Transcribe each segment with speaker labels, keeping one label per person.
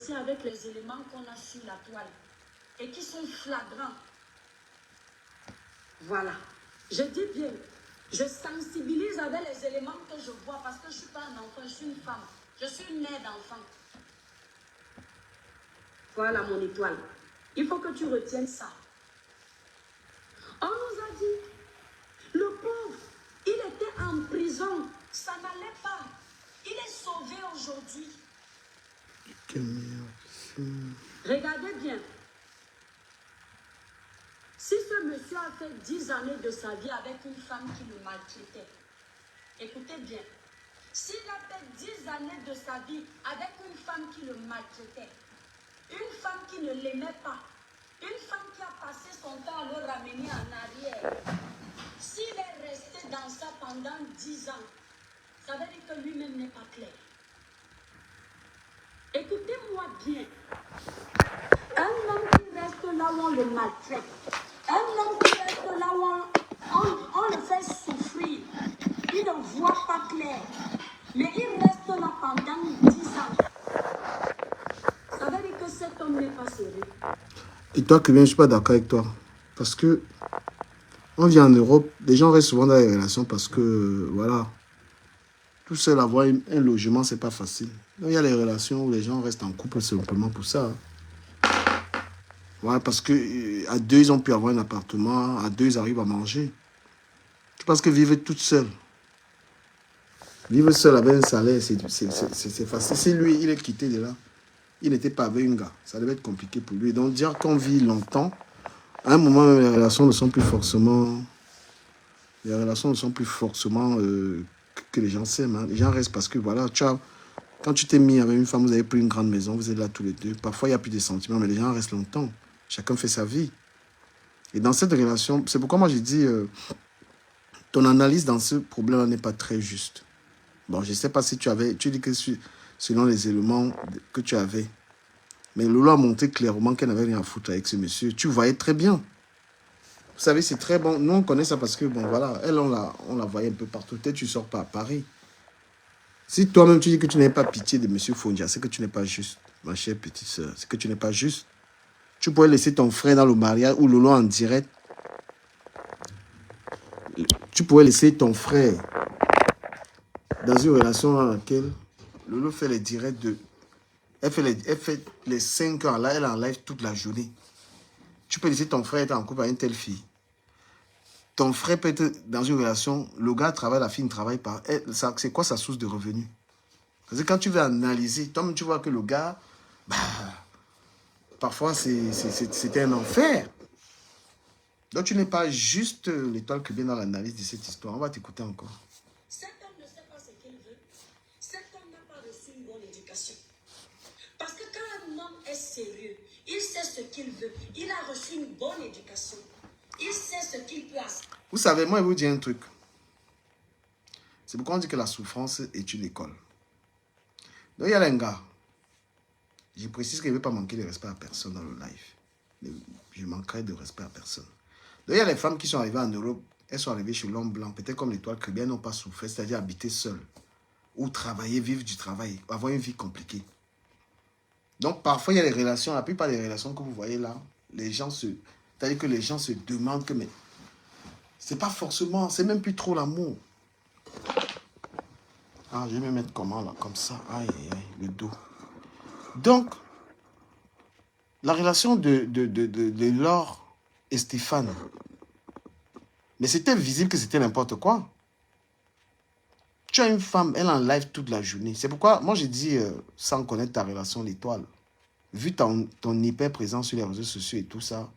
Speaker 1: C'est avec les éléments qu'on a sur la toile et qui sont flagrants. Voilà. Je dis bien, je sensibilise avec les éléments que je vois parce que je ne suis pas un enfant, je suis une femme. Je suis une mère d'enfant. Voilà mon étoile. Il faut que tu retiennes ça. On nous a dit, le pauvre, il était en prison, ça n'allait pas. Il est sauvé aujourd'hui. Regardez bien. Si ce monsieur a fait 10 années de sa vie avec une femme qui le maltraitait, écoutez bien, s'il a fait 10 années de sa vie avec une femme qui le maltraitait, une femme qui ne l'aimait pas, une femme qui a passé son temps à le ramener en arrière, s'il est resté dans ça pendant 10 ans, ça veut dire que lui-même n'est pas clair. Écoutez-moi bien. Un homme qui reste là où on le maltraite, un homme qui reste là où on le fait souffrir, il ne voit pas clair, mais il reste là pendant 10 ans. Ça veut dire que cet homme n'est pas sérieux.
Speaker 2: Et toi, Kevin, je ne suis pas d'accord avec toi. Parce que on vit en Europe, les gens restent souvent dans les relations parce que, voilà, tout seul avoir un logement, c'est pas facile. Donc, il y a les relations où les gens restent en couple simplement pour ça. Voilà, parce que à deux, ils ont pu avoir un appartement, à deux, ils arrivent à manger. Parce que vivre toute seule. Vivre seul avec un salaire, c'est facile. Si lui, il est quitté de là, il n'était pas avec un gars. Ça devait être compliqué pour lui. Donc, dire qu'on vit longtemps, à un moment, les relations ne sont plus forcément... Les relations ne sont plus forcément que les gens s'aiment. Hein. Les gens restent parce que, voilà, tu as, quand tu t'es mis avec une femme, vous avez pris une grande maison, vous êtes là tous les deux. Parfois, il n'y a plus de sentiments, mais les gens restent longtemps. Chacun fait sa vie. Et dans cette relation, c'est pourquoi moi j'ai dit, ton analyse dans ce problème n'est pas très juste. Bon, je ne sais pas si tu dis que selon les éléments que tu avais, mais Lolo a montré clairement qu'elle n'avait rien à foutre avec ce monsieur. Tu voyais très bien. Vous savez, c'est très bon. Nous, on connaît ça parce que, bon, voilà, elle, on la voyait un peu partout. Peut-être tu ne sors pas à Paris. Si toi-même, tu dis que tu n'as pas pitié de M. Fondia, c'est que tu n'es pas juste, ma chère petite soeur. C'est que tu n'es pas juste. Tu pourrais laisser ton frère dans le mariage ou Lolo en direct. Tu pourrais laisser ton frère dans une relation dans laquelle Lolo fait les directs de... Elle fait les 5 heures là, elle en live toute la journée. Tu peux laisser ton frère être en couple avec une telle fille. Ton frère peut être dans une relation, le gars travaille, la fille ne travaille pas. C'est quoi sa source de revenus? Parce que quand tu veux analyser, toi-même tu vois que le gars, bah, parfois c'était un enfer. Donc tu n'es pas juste l'étoile que vient dans l'analyse de cette histoire. On va t'écouter encore.
Speaker 1: Cet homme ne sait pas ce qu'il veut. Cet homme n'a pas reçu une bonne éducation. Parce que quand un homme est sérieux, il sait ce qu'il veut. Il a reçu une bonne éducation. Il sait ce qu'il peut aspirer.
Speaker 2: Vous savez, moi, je vais vous dire un truc. C'est pourquoi on dit que la souffrance est une école. Donc, il y a un gars. Je précise qu'il ne veut pas manquer de respect à personne dans le live. Je manquerai de respect à personne. Donc, il y a les femmes qui sont arrivées en Europe. Elles sont arrivées chez l'homme blanc. Peut-être comme l'étoile chrétienne, n'ont pas souffert. C'est-à-dire habiter seul. Ou travailler, vivre du travail. Avoir une vie compliquée. Donc, parfois, il y a des relations. La plupart des relations que vous voyez là, les gens se... C'est-à-dire que les gens se demandent que... mais c'est pas forcément... C'est même plus trop l'amour. Ah, je vais me mettre comment là? Comme ça. Aïe, aïe, aïe, le dos. Donc, la relation de Laure et Stéphane, mais c'était visible que c'était n'importe quoi. Tu as une femme, elle en live toute la journée. C'est pourquoi, moi j'ai dit, sans connaître ta relation, l'étoile, vu ton hyper présence sur les réseaux sociaux et tout ça,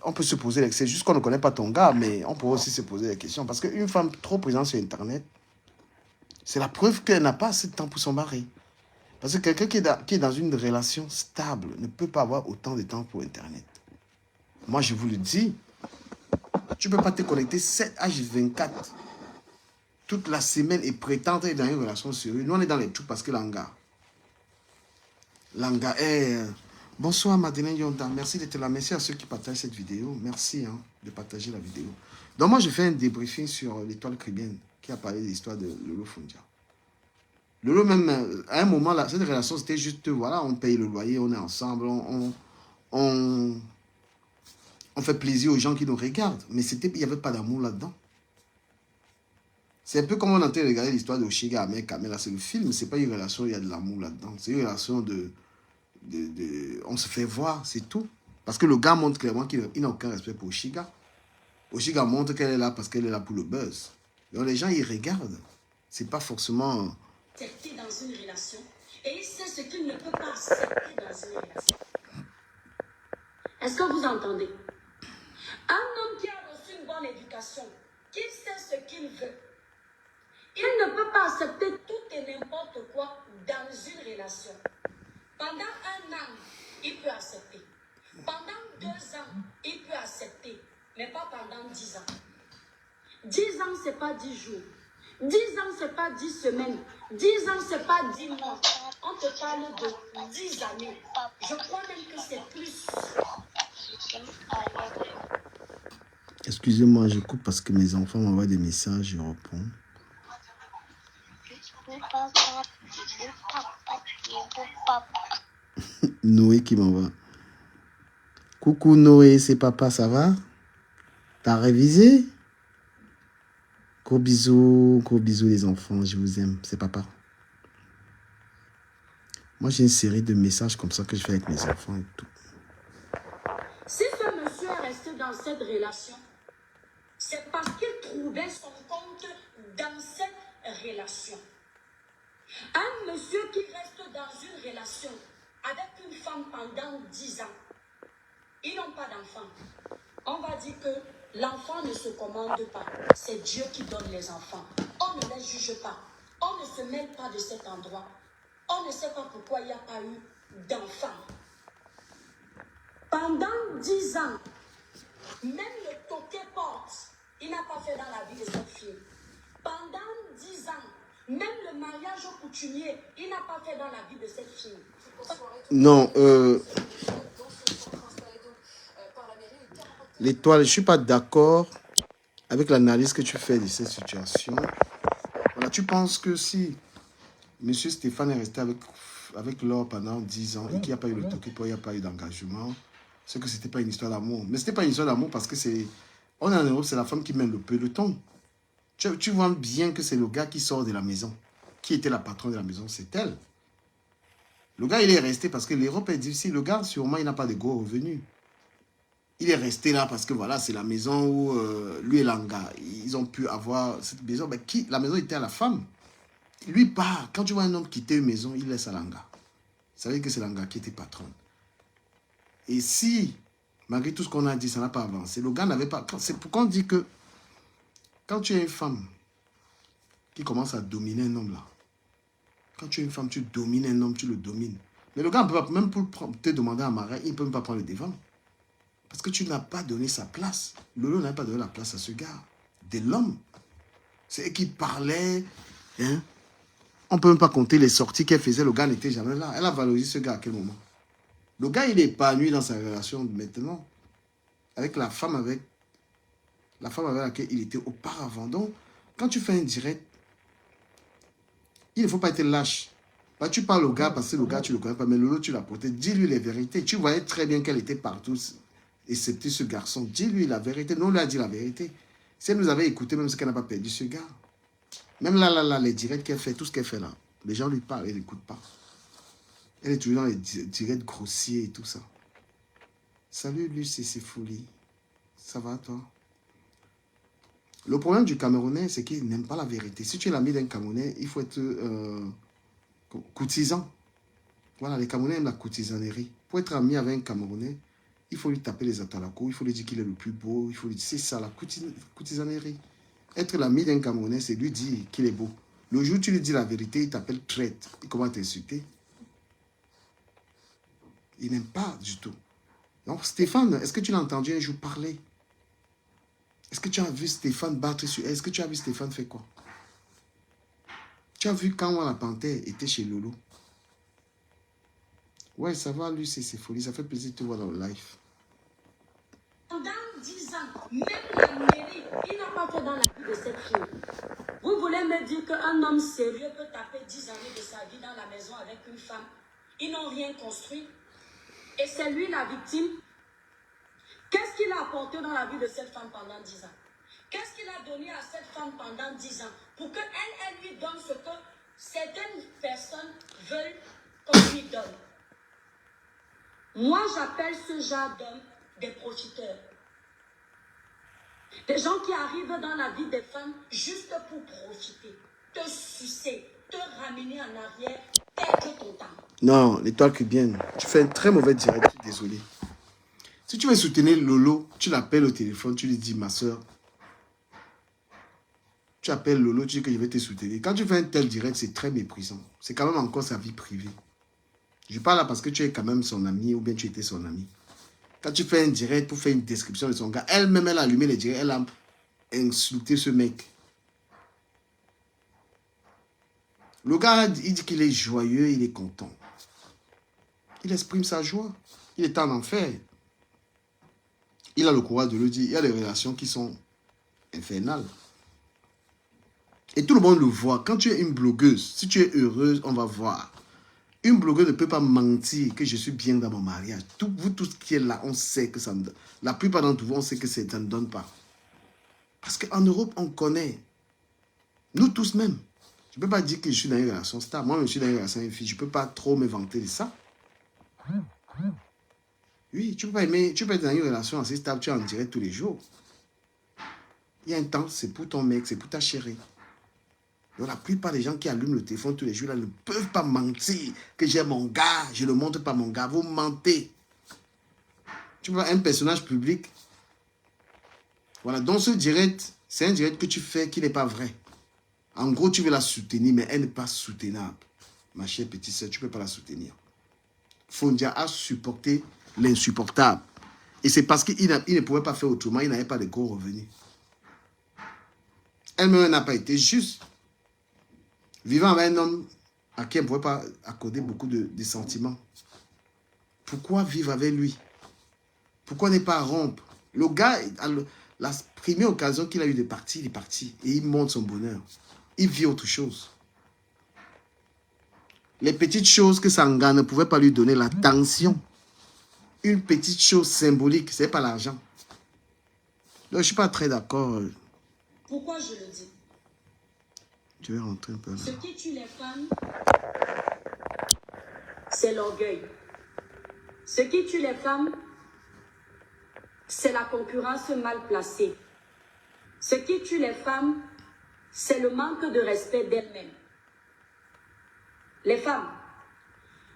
Speaker 2: on peut se poser, c'est juste qu'on ne connaît pas ton gars, mais on peut aussi se poser des questions. Parce qu'une femme trop présente sur Internet, c'est la preuve qu'elle n'a pas assez de temps pour son mari. Parce que quelqu'un qui est dans une relation stable ne peut pas avoir autant de temps pour Internet. Moi, je vous le dis, tu ne peux pas te connecter 7h24 toute la semaine et prétendre être dans une relation sérieuse. Nous, on est dans les trucs parce que Langa est... Bonsoir Madeleine Yonda, merci d'être là. Merci à ceux qui partagent cette vidéo. Merci de partager la vidéo. Donc moi, je fais un débriefing sur l'étoile chrétienne qui a parlé de l'histoire de Lolo Fondia. Lolo même, à un moment, là, cette relation, c'était juste, voilà, on paye le loyer, on est ensemble, on, on fait plaisir aux gens qui nous regardent. Mais il n'y avait pas d'amour là-dedans. C'est un peu comme on est en train de regarder l'histoire de Oshiga avec Kamela. C'est le film, c'est pas une relation, il y a de l'amour là-dedans. C'est une relation on se fait voir, c'est tout. Parce que le gars montre clairement qu'il n'a aucun respect pour Oshiga. Oshiga montre qu'elle est là parce qu'elle est là pour le buzz. Donc les gens, ils regardent. C'est pas forcément...
Speaker 1: Accepter dans une relation. Et il sait ce qu'il ne peut pas accepter dans une relation. Est-ce que vous entendez? Un homme qui a reçu une bonne éducation, qui sait ce qu'il veut, il ne peut pas accepter tout et n'importe quoi dans une relation. Pendant 1 an, il peut accepter. Pendant 2 ans, il peut accepter. Mais pas pendant 10 ans. 10 ans, ce n'est pas 10 jours. 10 ans, ce n'est pas 10 semaines. 10 ans, ce n'est pas 10 mois. On te parle de 10 années. Je crois même que c'est plus.
Speaker 2: Excusez-moi, je coupe parce que mes enfants m'envoient des messages, je réponds. Noé qui m'envoie. Coucou Noé, c'est papa, ça va? T'as révisé? Gros bisous les enfants, je vous aime, c'est papa. Moi j'ai une série de messages comme ça que je fais avec mes enfants et tout.
Speaker 1: Si ce monsieur est resté dans cette relation, c'est parce qu'il trouvait son compte dans cette relation. Un monsieur qui reste dans une relation avec une femme pendant 10 ans, ils n'ont pas d'enfant. On va dire que l'enfant ne se commande pas. C'est Dieu qui donne les enfants. On ne les juge pas. On ne se mêle pas de cet endroit. On ne sait pas pourquoi il n'y a pas eu d'enfant. Pendant 10 ans, même le toquet porte, il n'a pas fait dans la vie de cette fille. Pendant 10 ans, même le mariage au coutumier, il n'a pas fait dans la vie de cette fille.
Speaker 2: Non, l'étoile, je ne suis pas d'accord avec l'analyse que tu fais de cette situation. Voilà, tu penses que si M. Stéphane est resté avec Laure pendant 10 ans et qu'il n'y a pas eu le toquet, il n'y a pas eu d'engagement, c'est que ce n'était pas une histoire d'amour. Mais ce n'était pas une histoire d'amour parce que c'est... On est en Europe, c'est la femme qui mène le peloton. Tu vois bien que c'est le gars qui sort de la maison. Qui était la patronne de la maison? C'est elle. Le gars, il est resté parce que l'Europe est difficile. Le gars, sûrement, il n'a pas de gros revenus. Il est resté là parce que voilà, c'est la maison où lui et Langa, ils ont pu avoir cette maison. Mais la maison était à la femme. Lui part. Quand tu vois un homme quitter une maison, il laisse à Langa. Ça veut dire que c'est Langa qui était patronne. Et si, malgré tout ce qu'on a dit, ça n'a pas avancé, le gars n'avait pas... C'est pourquoi on dit que quand tu es une femme qui commence à dominer un homme là, quand tu es une femme, tu domines un homme, tu le domines. Mais le gars, peut pas, même pour te demander un mariage, il ne peut même pas prendre le devant. Parce que tu n'as pas donné sa place. Lolo n'a pas donné la place à ce gars. De l'homme. C'est elle qui parlait. Hein? On ne peut même pas compter les sorties qu'elle faisait. Le gars n'était jamais là. Elle a valorisé ce gars à quel moment? Le gars, il est épanoui dans sa relation maintenant. Avec la femme avec laquelle il était auparavant. Donc, quand tu fais un direct, il ne faut pas être lâche. Bah, tu parles au gars parce que le gars, tu ne le connais pas. Mais Lolo, tu l'as porté. Dis-lui les vérités. Tu voyais très bien qu'elle était partout. Et c'était ce garçon. Dis-lui la vérité. Non, on lui a dit la vérité. Si elle nous avait écouté, même ce qu'elle n'a pas perdu, ce gars. Même là, les directs qu'elle fait, tout ce qu'elle fait là, les gens lui parlent, elle n'écoute pas. Elle est toujours dans les directs grossiers et tout ça. Salut, Lucie, c'est folie. Ça va, toi? Le problème du Camerounais, c'est qu'il n'aime pas la vérité. Si tu es l'ami d'un Camerounais, il faut être courtisan. Voilà, les Camerounais aiment la courtisanerie. Pour être ami avec un Camerounais, il faut lui taper les atalacos, il faut lui dire qu'il est le plus beau, il faut lui dire, c'est ça, la courtisanerie. Être l'ami d'un Camerounais, c'est lui dire qu'il est beau. Le jour où tu lui dis la vérité, il t'appelle traite. Il commence à t'insulter. Il n'aime pas du tout. Donc Stéphane, est-ce que tu l'as entendu un jour parler? Est-ce que tu as vu Stéphane battre sur elle? Est-ce que tu as vu Stéphane faire quoi? Tu as vu quand la panthère était chez Lolo? Ouais, ça va, lui, c'est folie. Ça fait plaisir de te voir dans le live.
Speaker 1: Pendant 10 ans, même la mairie, il n'a pas fait dans la vie de cette fille. Vous Vous voulez me dire qu'un homme sérieux peut taper 10 années de sa vie dans la maison avec une femme? Ils n'ont rien construit. Et c'est lui la victime. Qu'est-ce qu'il a apporté dans la vie de cette femme pendant 10 ans? Qu'est-ce qu'il a donné à cette femme pendant 10 ans pour qu'elle lui donne ce que certaines personnes veulent qu'on lui donne? Moi, j'appelle ce genre d'hommes des profiteurs. Des gens qui arrivent dans la vie des femmes juste pour profiter, te sucer, te ramener en arrière, perdre ton temps.
Speaker 2: Non, l'étoile cubienne, tu fais un très mauvais direct, désolé. Si tu veux soutenir Lolo, tu l'appelles au téléphone, tu lui dis, ma soeur, tu appelles Lolo, tu dis que je vais te soutenir. Quand tu fais un tel direct, c'est très méprisant. C'est quand même encore sa vie privée. Je parle là parce que tu es quand même son ami ou bien tu étais son ami. Quand tu fais un direct pour faire une description de son gars, elle-même, elle a allumé les directs, elle a insulté ce mec. Le gars, il dit qu'il est joyeux, il est content. Il exprime sa joie. Il est en enfer. Il a le courage de le dire. Il y a des relations qui sont infernales. Et tout le monde le voit. Quand tu es une blogueuse, si tu es heureuse, on va voir. Une blogueuse ne peut pas mentir que je suis bien dans mon mariage. Vous tous qui êtes là, on sait que ça me donne. La plupart d'entre vous, on sait que ça ne donne pas. Parce qu'en Europe, on connaît. Nous tous même. Je ne peux pas dire que je suis dans une relation stable. Moi, je suis dans une relation avec une fille. Je ne peux pas trop me vanter de ça. Oui, tu peux pas aimer, tu peux être dans une relation assez stable, tu es en direct tous les jours. Il y a un temps, c'est pour ton mec, c'est pour ta chérie. Donc la plupart des gens qui allument le téléphone tous les jours là, ne peuvent pas mentir que j'ai mon gars, je ne montre pas mon gars, vous mentez. Tu vois, un personnage public. Voilà, donc ce direct, c'est un direct que tu fais qui n'est pas vrai. En gros, tu veux la soutenir, mais elle n'est pas soutenable. Ma chère petite soeur, tu ne peux pas la soutenir. Fondia a supporté l'insupportable. Et c'est parce qu'il ne pouvait pas faire autrement, il n'avait pas de gros revenus. Elle-même n'a pas été juste. Vivant avec un homme à qui elle ne pouvait pas accorder beaucoup de sentiments. Pourquoi vivre avec lui? Pourquoi ne pas rompre? Le gars, la première occasion qu'il a eu de partir, il est parti. Et il montre son bonheur. Il vit autre chose. Les petites choses que Sanga ne pouvait pas lui donner, l'attention. Une petite chose symbolique, ce n'est pas l'argent. Donc, je ne suis pas très d'accord.
Speaker 1: Pourquoi je le dis?
Speaker 2: Je vais rentrer un peu là.
Speaker 1: Ce qui tue les femmes, c'est l'orgueil. Ce qui tue les femmes, c'est la concurrence mal placée. Ce qui tue les femmes, c'est le manque de respect d'elles-mêmes. Les femmes,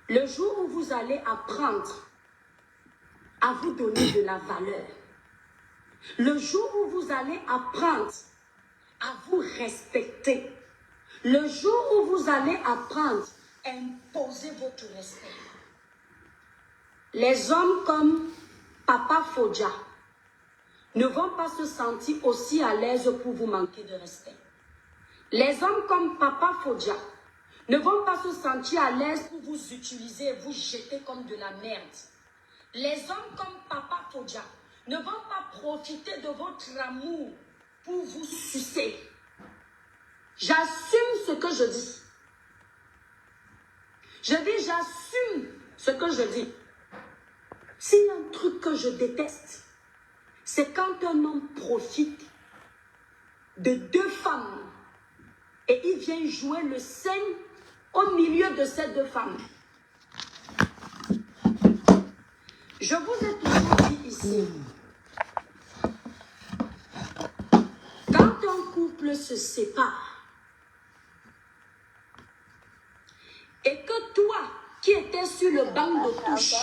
Speaker 1: le jour où vous allez apprendre à vous donner de la valeur, le jour où vous allez apprendre à vous respecter, le jour où vous allez apprendre à imposer votre respect, les hommes comme Papa Fodja ne vont pas se sentir aussi à l'aise pour vous manquer de respect. Les hommes comme Papa Fodja ne vont pas se sentir à l'aise pour vous utiliser et vous jeter comme de la merde. Les hommes comme Papa Fodja ne vont pas profiter de votre amour pour vous sucer. J'assume ce que je dis. Je dis, j'assume ce que je dis. S'il y a un truc que je déteste, c'est quand un homme profite de deux femmes et il vient jouer le scène au milieu de ces deux femmes. Je vous ai toujours dit ici, quand un couple se sépare et que toi qui étais sur le banc de touche,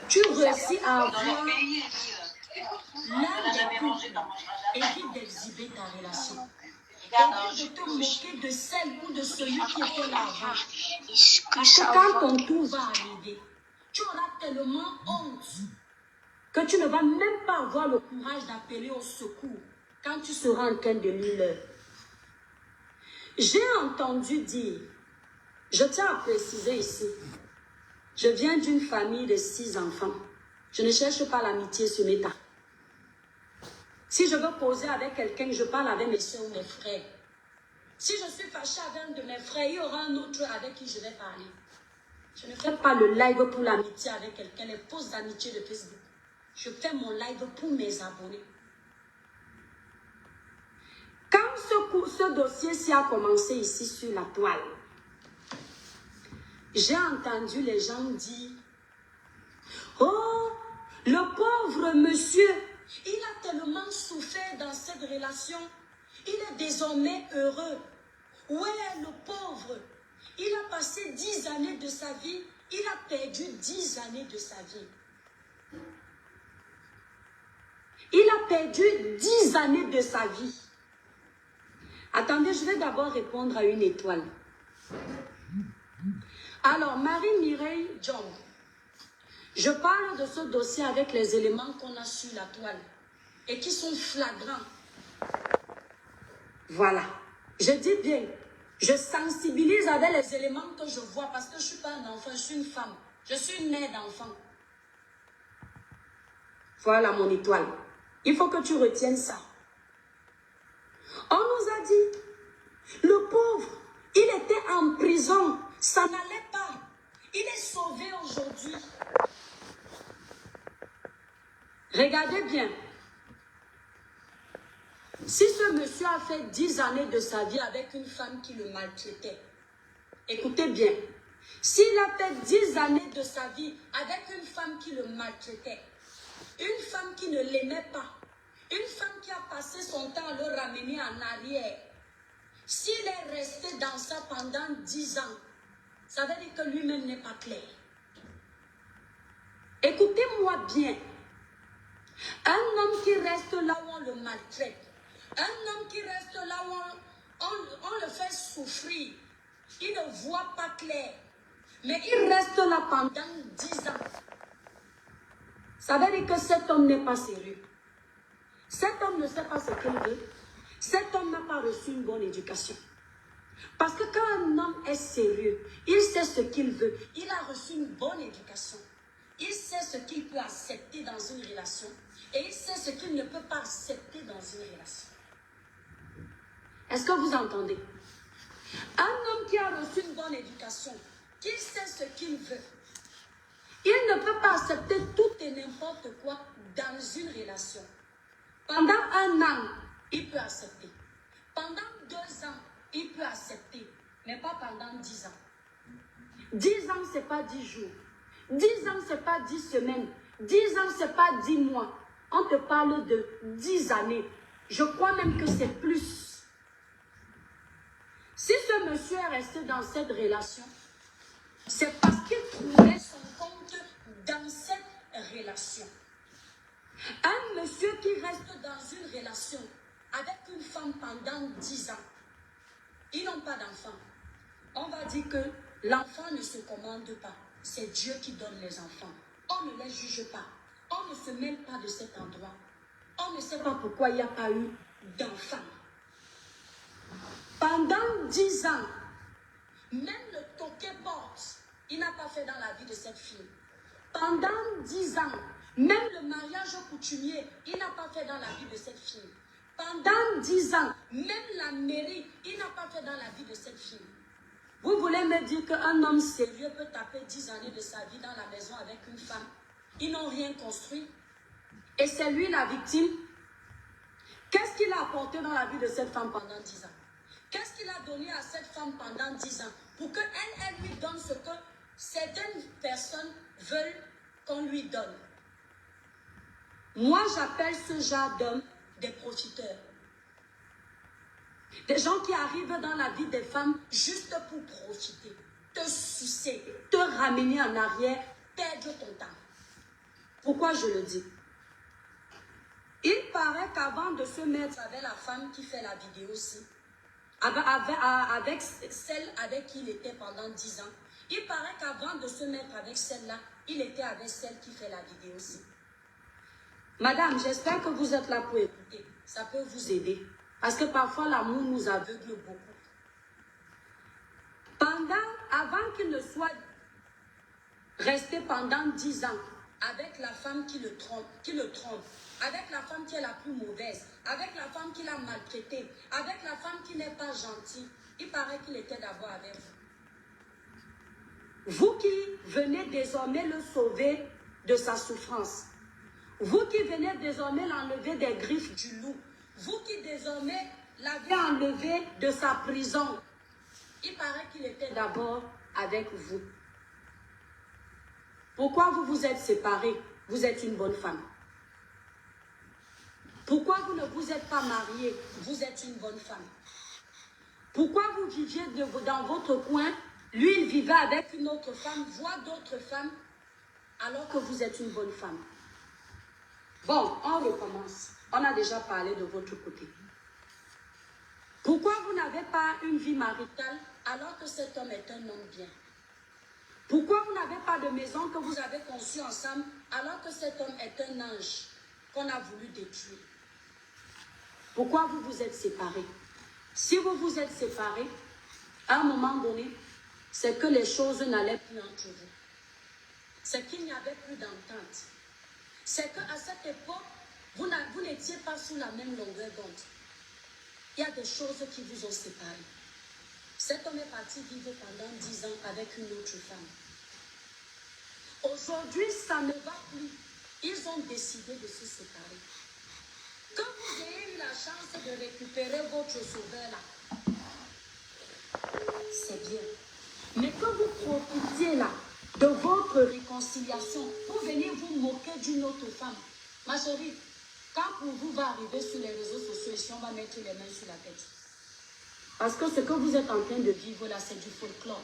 Speaker 1: tu réussis à avoir l'un des couples évite d'exhiber ta relation. Évite de te moquer de celle ou de celui qui était là avant. Parce que quand ton tour va arriver, tu auras tellement honte que tu ne vas même pas avoir le courage d'appeler au secours quand tu seras en train de lire l'heure. J'ai entendu dire, je tiens à préciser ici, je viens d'une famille de 6 enfants. Je ne cherche pas l'amitié sur mes tas. Si je veux poser avec quelqu'un, je parle avec mes soeurs ou mes frères. Si je suis fâchée avec un de mes frères, il y aura un autre avec qui je vais parler. Je ne fais pas le live pour l'amitié avec quelqu'un, les posts d'amitié de Facebook. Je fais mon live pour mes abonnés. Quand ce dossier-ci a commencé ici sur la toile, j'ai entendu les gens dire « Oh, le pauvre monsieur, il a tellement souffert dans cette relation, il est désormais heureux. Ouais, le pauvre, il a passé 10 années de sa vie, il a perdu 10 années de sa vie. Il a perdu 10 années de sa vie. » Attendez, je vais d'abord répondre à une étoile. Alors, Marie-Mireille John, je parle de ce dossier avec les éléments qu'on a sur la toile et qui sont flagrants. Voilà. Je dis bien, je sensibilise avec les éléments que je vois parce que je ne suis pas un enfant, je suis une femme. Je suis née d'enfant. Voilà mon étoile. Il faut que tu retiennes ça. On nous a dit, le pauvre, il était en prison, ça n'allait pas. Il est sauvé aujourd'hui. Regardez bien. Si ce monsieur a fait 10 années de sa vie avec une femme qui le maltraitait, écoutez bien, s'il a fait 10 années de sa vie avec une femme qui le maltraitait, une femme qui ne l'aimait pas, une femme qui a passé son temps à le ramener en arrière, s'il est resté dans ça pendant 10 ans, ça veut dire que lui-même n'est pas clair. Écoutez-moi bien. Un homme qui reste là où on le maltraite, un homme qui reste là où on le fait souffrir, il ne voit pas clair, mais il reste là pendant 10 ans. Ça veut dire que cet homme n'est pas sérieux. Cet homme ne sait pas ce qu'il veut. Cet homme n'a pas reçu une bonne éducation. Parce que quand un homme est sérieux, il sait ce qu'il veut. Il a reçu une bonne éducation. Il sait ce qu'il peut accepter dans une relation. Et il sait ce qu'il ne peut pas accepter dans une relation. Est-ce que vous entendez? Un homme qui a reçu une bonne éducation, qui sait ce qu'il veut, il ne peut pas accepter tout et n'importe quoi dans une relation. Pendant 1 an, il peut accepter. Pendant 2 ans, il peut accepter. Mais pas pendant 10 ans. 10 ans, ce n'est pas 10 jours. 10 ans, ce n'est pas 10 semaines. 10 ans, ce n'est pas 10 mois. On te parle de 10 années. Je crois même que c'est plus. Si ce monsieur est resté dans cette relation, c'est parce qu'il trouvait son compte dans cette relation. Un monsieur qui reste dans une relation avec une femme pendant 10 ans, ils n'ont pas d'enfant. On va dire que l'enfant ne se commande pas. C'est Dieu qui donne les enfants. On ne les juge pas. On ne se mêle pas de cet endroit. On ne sait pas pourquoi il n'y a pas eu d'enfant. Pendant 10 ans, même le toquet porte, il n'a pas fait dans la vie de cette fille. Pendant 10 ans, même le mariage coutumier, il n'a pas fait dans la vie de cette fille. Pendant 10 ans, même la mairie, il n'a pas fait dans la vie de cette fille. Vous voulez me dire qu'un homme sérieux peut taper 10 années de sa vie dans la maison avec une femme? Ils n'ont rien construit. Et c'est lui la victime. Qu'est-ce qu'il a apporté dans la vie de cette femme pendant 10 ans? Qu'est-ce qu'il a donné à cette femme pendant 10 ans? Pour qu'elle lui donne ce que certaines personnes veulent qu'on lui donne. Moi, j'appelle ce genre d'hommes des profiteurs. Des gens qui arrivent dans la vie des femmes juste pour profiter, te sucer, te ramener en arrière, perdre ton temps. Pourquoi je le dis? Il paraît qu'avant de se mettre avec la femme qui fait la vidéo aussi, avec celle avec qui il était pendant 10 ans, il paraît qu'avant de se mettre avec celle-là, il était avec celle qui fait la vidéo aussi. Madame, j'espère que vous êtes là pour écouter. Ça peut vous aider. Parce que parfois, l'amour nous aveugle beaucoup. Avant qu'il ne soit resté pendant 10 ans avec la femme qui le trompe, avec la femme qui est la plus mauvaise, avec la femme qui l'a maltraité, avec la femme qui n'est pas gentille. Il paraît qu'il était d'abord avec vous. Vous qui venez désormais le sauver de sa souffrance, vous qui venez désormais l'enlever des griffes du loup, vous qui désormais l'avez enlevé de sa prison, il paraît qu'il était d'abord avec vous. Pourquoi vous vous êtes séparés? Vous êtes une bonne femme. Pourquoi vous ne vous êtes pas mariés? Vous êtes une bonne femme. Pourquoi vous viviez dans votre coin? Lui, il vivait avec une autre femme, voire d'autres femmes, alors que vous êtes une bonne femme. Bon, on recommence. On a déjà parlé de votre côté. Pourquoi vous n'avez pas une vie maritale alors que cet homme est un homme bien? Pourquoi vous n'avez pas de maison que vous avez conçue ensemble alors que cet homme est un ange qu'on a voulu détruire? Pourquoi vous vous êtes séparés? Si vous vous êtes séparés, à un moment donné, c'est que les choses n'allaient plus entre vous. C'est qu'il n'y avait plus d'entente. C'est qu'à cette époque, vous n'étiez pas sous la même longueur d'onde. Il y a des choses qui vous ont séparés. Cet homme est parti vivre pendant 10 ans avec une autre femme. Aujourd'hui, ça ne va plus. Ils ont décidé de se séparer. Quand vous ayez eu la chance de récupérer votre sauveur là, c'est bien. Mais quand vous profitiez là de votre réconciliation pour venir vous moquer d'une autre femme, ma chérie, quand pour vous va arriver sur les réseaux sociaux, ici on va mettre les mains sur la tête. Parce que ce que vous êtes en train de vivre là, c'est du folklore.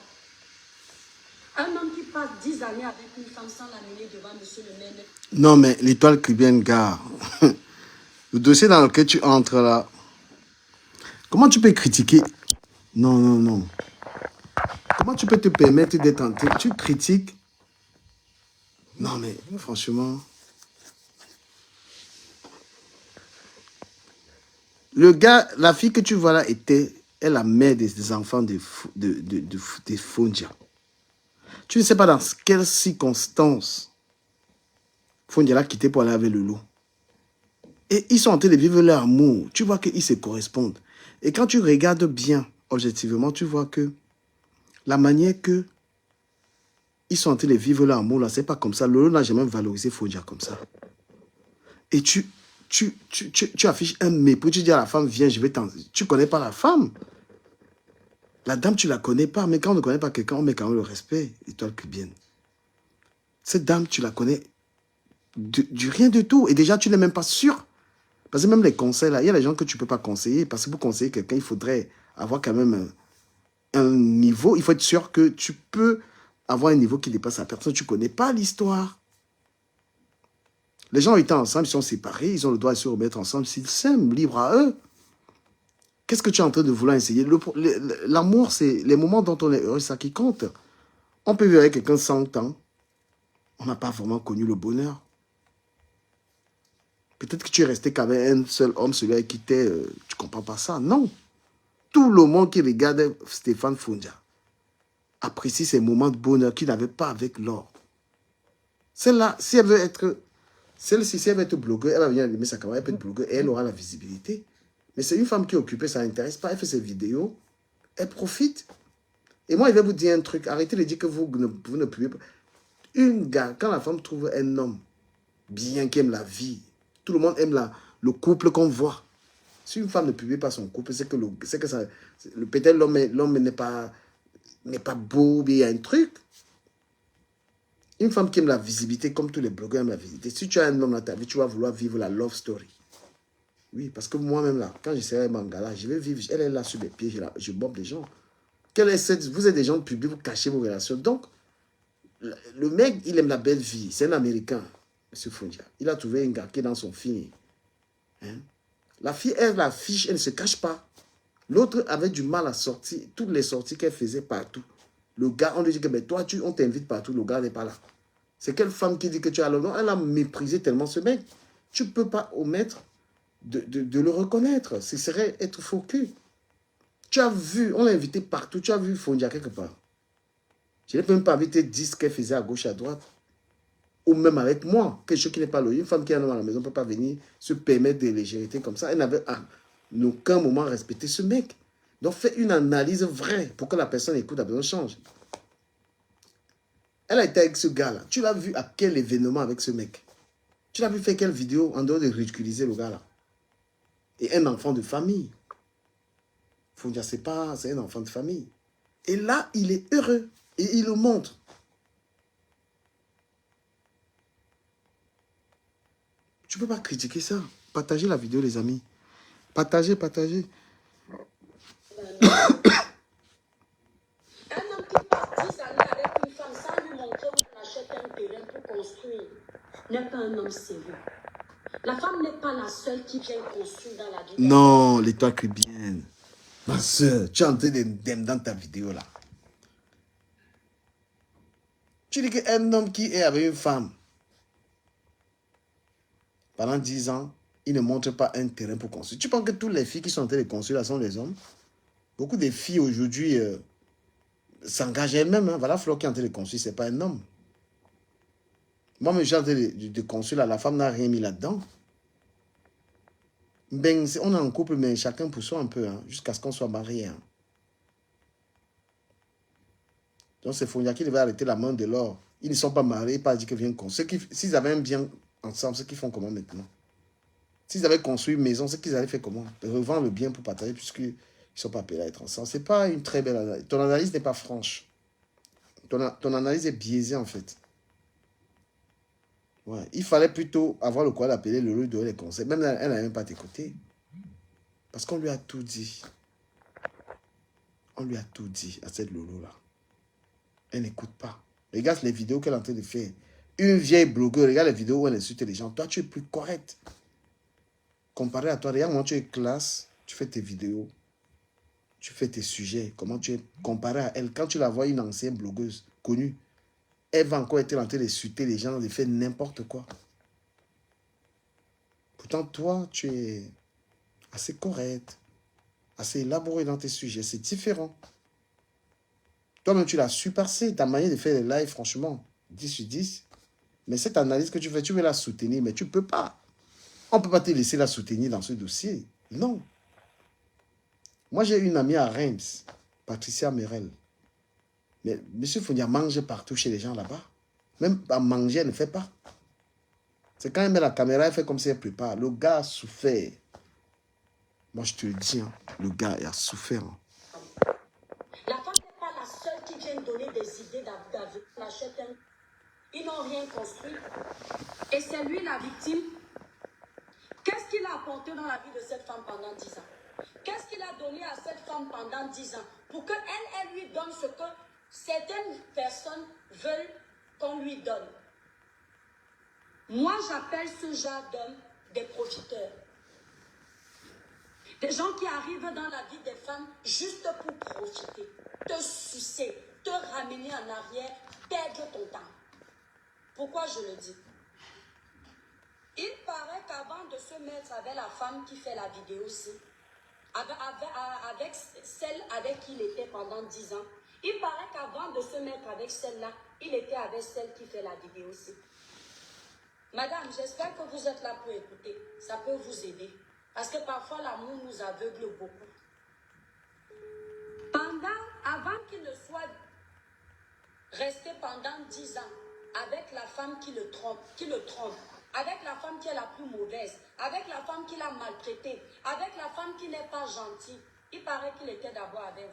Speaker 1: Un homme qui passe 10 années avec une femme sans l'amener devant monsieur le maire.
Speaker 2: Non, mais l'étoile cubaine, gars. Le dossier dans lequel tu entres là, comment tu peux critiquer? Non, non, non. Comment tu peux te permettre d'être en train? Tu critiques? Non, mais franchement. Le gars, la fille que tu vois là est la mère des enfants des Fondia. Tu ne sais pas dans quelles circonstances Fondia l'a quitté pour aller avec le loup. Et ils sont en train de vivre leur amour. Tu vois qu'ils se correspondent. Et quand tu regardes bien, objectivement, tu vois que la manière que ils sont en train de vivre leur amour, là, c'est pas comme ça. Lolo n'a jamais valorisé Fondia comme ça. Et tu affiches un mépris. Tu dis à la femme, viens, je vais t'en... Tu connais pas la femme. La dame, tu la connais pas. Mais quand on ne connaît pas quelqu'un, on met quand même le respect. Étoile cubaine. Cette dame, tu la connais du rien du tout. Et déjà, tu n'es même pas sûr. Parce que même les conseils, là, il y a des gens que tu ne peux pas conseiller. Parce que pour conseiller quelqu'un, il faudrait avoir quand même un niveau. Il faut être sûr que tu peux avoir un niveau qui dépasse la personne. Tu ne connais pas l'histoire. Les gens étant ensemble, ils sont séparés. Ils ont le droit de se remettre ensemble s'ils s'aiment, libre à eux. Qu'est-ce que tu es en train de vouloir essayer? L'amour, c'est les moments dont on est heureux, c'est ça qui compte. On peut vivre avec quelqu'un 100 ans. On n'a pas vraiment connu le bonheur. Peut-être que tu es resté qu'avec un seul homme, celui avec qui tu es, tu ne comprends pas ça. Non. Tout le monde qui regarde Stéphane Fondia apprécie ces moments de bonheur qu'il n'avait pas avec Laure. Celle-là, si elle veut être... Celle-ci, si elle veut être blogueuse, elle va venir allumer sa caméra, elle peut être blogueuse et elle aura la visibilité. Mais c'est une femme qui est occupée, ça n'intéresse pas. Elle fait ses vidéos, elle profite. Et moi, je vais vous dire un truc. Arrêtez de dire que vous ne pouvez pas. Quand la femme trouve un homme bien qui aime la vie, tout le monde aime le couple qu'on voit. Si une femme ne publie pas son couple, c'est que peut-être l'homme n'est pas beau, mais il y a un truc. Une femme qui aime la visibilité, comme tous les blogueurs aiment la visibilité. Si tu as un homme dans ta vie, tu vas vouloir vivre la love story. Oui, parce que moi-même, là, quand je serai Mangala, je vais vivre, elle est là sur mes pieds, je bombe les gens. Vous êtes des gens publics, vous cachez vos relations. Donc, le mec, il aime la belle vie. C'est un Américain, M. Fondia. Il a trouvé un gars qui est dans son film. Hein? La fille, elle l'affiche, elle ne se cache pas. L'autre avait du mal à sortir, toutes les sorties qu'elle faisait partout. Le gars, on lui dit que mais toi, on t'invite partout, le gars n'est pas là. C'est quelle femme qui dit que tu as le nom? Elle a méprisé tellement ce mec. Tu ne peux pas omettre de le reconnaître. Ce serait être faux cul. Tu as vu, on l'a invité partout, tu as vu Fondia quelque part. Je n'ai même pas invité 10 qu'elle faisait à gauche, à droite. ou même avec moi, quelque chose qui n'est pas logique. Une femme qui a un homme à la maison ne peut pas venir se permettre des légèretés comme ça. Elle n'avait à aucun moment respecté ce mec. Donc, fais une analyse vraie pour que la personne écoute, la personne change. Elle a été avec ce gars-là. Tu l'as vu à quel événement avec ce mec? Tu l'as vu faire quelle vidéo en dehors de ridiculiser le gars-là? Et un enfant de famille. Faut dire, c'est un enfant de famille. Et là, il est heureux. Et il le montre. Tu ne peux pas critiquer ça. Partagez la vidéo, les amis. Partagez, partagez.
Speaker 1: Un homme qui passe 10 années avec une femme sans lui montrer où on achète un terrain pour construire n'est pas un homme sérieux. La femme n'est pas la seule qui vient construire dans la vie.
Speaker 2: Non, l'étoile chrétienne. Ma soeur, tu es en train d'aimer dans ta vidéo là. Tu dis qu'un homme qui est avec une femme pendant 10 ans, il ne montre pas un terrain pour construire. Tu penses que toutes les filles qui sont en train de construire là sont des hommes? Beaucoup de filles aujourd'hui s'engagent elles-mêmes. Hein. Voilà, Flo qui est en train de construire, ce n'est pas un homme. Moi, je suis en train de construire là, la femme n'a rien mis là-dedans. Ben, on est en couple, mais chacun pour soi un peu, hein, jusqu'à ce qu'on soit marié. Hein. Donc, c'est Fonia qui devait arrêter la main de l'or. Ils ne sont pas mariés, pas dit qu'ils viennent construire. S'ils avaient un bien ensemble, c'est qu'ils font comment maintenant? S'ils avaient construit une maison, c'est qu'ils allaient faire comment? Revendre le bien pour partager, puisqu'ils ne sont pas appelés à être ensemble. Ce n'est pas une très belle analyse. Ton analyse n'est pas franche. Ton analyse est biaisée, en fait. Ouais. Il fallait plutôt avoir le quoi d'appeler le lui donner les conseils. Même elle n'a même pas t'écouté. Parce qu'on lui a tout dit. On lui a tout dit à cette Lolo-là. Elle n'écoute pas. Regarde les vidéos qu'elle est en train de faire. Une vieille blogueuse, regarde les vidéos où elle insulte les gens. Toi, tu es plus correct. Comparé à toi, regarde comment tu es classe, tu fais tes vidéos, tu fais tes sujets, comment tu es comparé à elle. Quand tu la vois, une ancienne blogueuse connue, elle va encore être en train d'insulter les gens, de faire n'importe quoi. Pourtant, toi, tu es assez correct, assez élaboré dans tes sujets. C'est différent. Toi-même, tu l'as surpassé. Ta manière de faire les lives, franchement, 10 sur 10. Mais cette analyse que tu fais, tu veux la soutenir, mais tu ne peux pas. On ne peut pas te laisser la soutenir dans ce dossier. Non. Moi, j'ai une amie à Reims, Patricia Merel. Mais M. Fonia mange partout chez les gens là-bas. Même à manger, elle ne fait pas. C'est quand elle met la caméra, elle fait comme si elle prépare. Le gars a souffert. Moi, je te le dis, hein, le gars il a souffert. Hein.
Speaker 1: La femme n'est pas la seule qui vient donner des idées d'acheter un. Ils n'ont rien construit. Et c'est lui la victime. Qu'est-ce qu'il a apporté dans la vie de cette femme pendant 10 ans? Qu'est-ce qu'il a donné à cette femme pendant 10 ans pour qu'elle lui donne ce que certaines personnes veulent qu'on lui donne? Moi, j'appelle ce genre d'hommes des profiteurs. Des gens qui arrivent dans la vie des femmes juste pour profiter, te sucer, te ramener en arrière, perdre ton temps. Pourquoi je le dis? Il paraît qu'avant de se mettre avec la femme qui fait la vidéo aussi, avec celle avec qui il était pendant 10 ans, il paraît qu'avant de se mettre avec celle-là, il était avec celle qui fait la vidéo aussi. Madame, j'espère que vous êtes là pour écouter. Ça peut vous aider. Parce que parfois, l'amour nous aveugle beaucoup. Avant qu'il ne soit resté pendant 10 ans avec la femme qui le trompe, avec la femme qui est la plus mauvaise, avec la femme qui l'a maltraité, avec la femme qui n'est pas gentille, il paraît qu'il était d'abord avec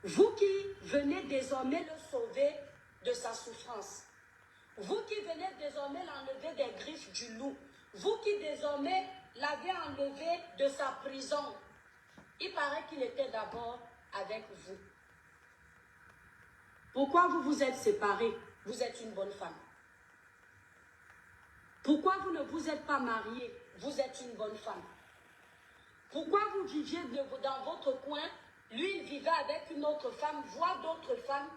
Speaker 1: vous. Vous qui venez désormais le sauver de sa souffrance, vous qui venez désormais l'enlever des griffes du loup, vous qui désormais l'avez enlevé de sa prison, il paraît qu'il était d'abord avec vous. Pourquoi vous vous êtes séparés? Vous êtes une bonne femme. Pourquoi vous ne vous êtes pas mariés? Vous êtes une bonne femme. Pourquoi vous viviez dans votre coin? Lui, il vivait avec une autre femme, voire d'autres femmes,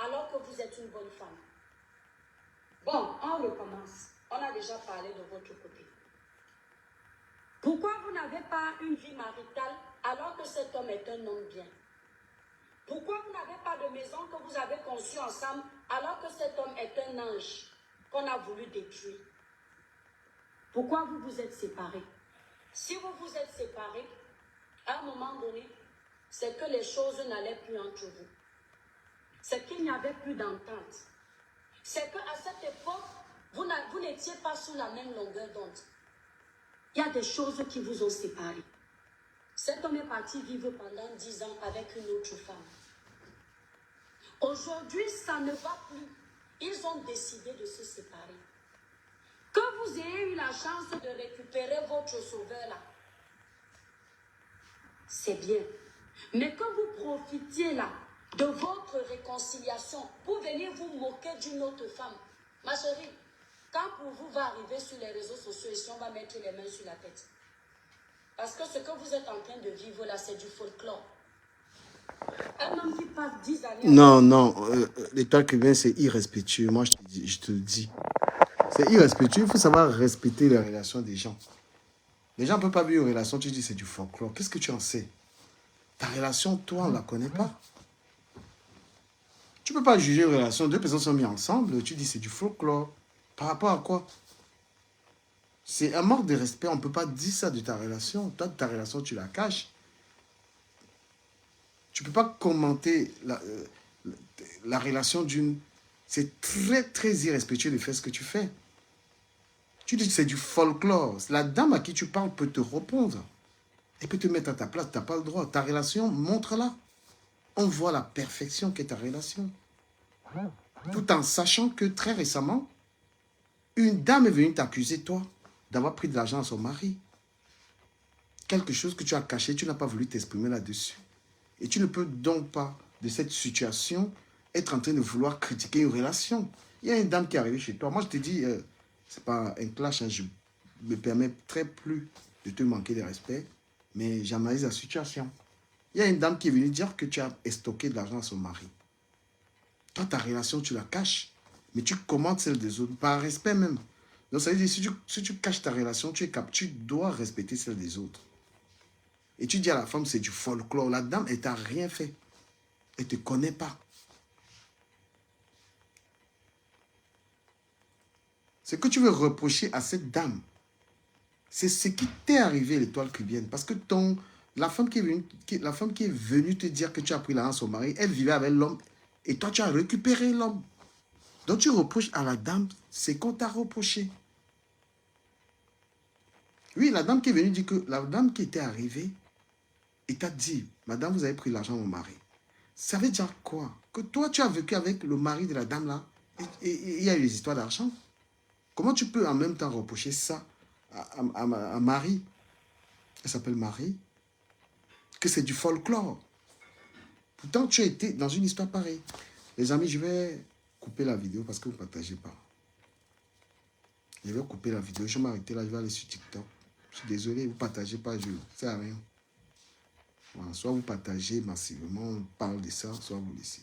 Speaker 1: alors que vous êtes une bonne femme. Bon, on recommence. On a déjà parlé de votre côté. Pourquoi vous n'avez pas une vie maritale alors que cet homme est un homme bien? Pourquoi vous n'avez pas de maison que vous avez conçue ensemble alors que cet homme est un ange qu'on a voulu détruire? Pourquoi vous vous êtes séparés? Si vous vous êtes séparés, à un moment donné, c'est que les choses n'allaient plus entre vous. C'est qu'il n'y avait plus d'entente. C'est qu'à cette époque, vous n'étiez pas sous la même longueur d'onde. Il y a des choses qui vous ont séparés. Cet homme est parti vivre pendant 10 ans avec une autre femme. Aujourd'hui, ça ne va plus. Ils ont décidé de se séparer. Que vous ayez eu la chance de récupérer votre sauveur là, c'est bien. Mais que vous profitiez là de votre réconciliation pour venir vous moquer d'une autre femme. Ma chérie, quand pour vous va arriver sur les réseaux sociaux, ici on va mettre les mains sur la tête. Parce que ce que vous êtes en train de vivre là, c'est du folklore. Un homme qui passe 10 années...
Speaker 2: Non, non, l'étoile cubaine, c'est irrespectueux. Moi, je te le dis. C'est irrespectueux. Il faut savoir respecter les relations des gens. Les gens ne peuvent pas vivre une relation, tu dis c'est du folklore. Qu'est-ce que tu en sais? Ta relation, toi, on ne la connaît pas. Tu ne peux pas juger une relation. Deux personnes sont mises ensemble, tu dis c'est du folklore. Par rapport à quoi? C'est un manque de respect. On ne peut pas dire ça de ta relation. Toi, ta relation, tu la caches. Tu ne peux pas commenter la relation d'une... C'est très, très irrespectueux de faire ce que tu fais. Tu dis que c'est du folklore. La dame à qui tu parles peut te répondre. Elle peut te mettre à ta place. Tu n'as pas le droit. Ta relation, montre-la. On voit la perfection qu'est ta relation. Tout en sachant que très récemment, une dame est venue t'accuser, toi, d'avoir pris de l'argent à son mari. Quelque chose que tu as caché, tu n'as pas voulu t'exprimer là-dessus. Et tu ne peux donc pas, de cette situation, être en train de vouloir critiquer une relation. Il y a une dame qui est arrivée chez toi. Moi, je te dis, c'est pas un clash, hein, je me permettrai plus de te manquer de respect, mais j'analyse la situation. Il y a une dame qui est venue dire que tu as stocké de l'argent à son mari. Toi, ta relation, tu la caches, mais tu commentes celle des autres, par respect même. Donc, ça veut dire, si tu caches ta relation, tu dois respecter celle des autres. Et tu dis à la femme, c'est du folklore. La dame, elle t'a rien fait. Elle ne te connaît pas. Ce que tu veux reprocher à cette dame, c'est ce qui t'est arrivé, l'étoile cubienne. Parce que la femme qui est venue te dire que tu as pris l'argent à son mari, elle vivait avec l'homme et toi, tu as récupéré l'homme. Donc, tu reproches à la dame ce qu'on t'a reproché. Oui, la dame qui est venue dire que la dame qui était arrivée et t'a dit, madame, vous avez pris l'argent à mon mari. Ça veut dire quoi? Que toi, tu as vécu avec le mari de la dame là et il y a eu des histoires d'argent. Comment tu peux en même temps reprocher ça à Marie? Elle s'appelle Marie. Que c'est du folklore. Pourtant, tu as été dans une histoire pareille. Les amis, je vais couper la vidéo parce que vous ne partagez pas. Je vais couper la vidéo. Je vais m'arrêter là, je vais aller sur TikTok. Je suis désolé, vous ne partagez pas, je ne sais rien. Voilà, soit vous partagez massivement, on parle de ça, soit vous laissez.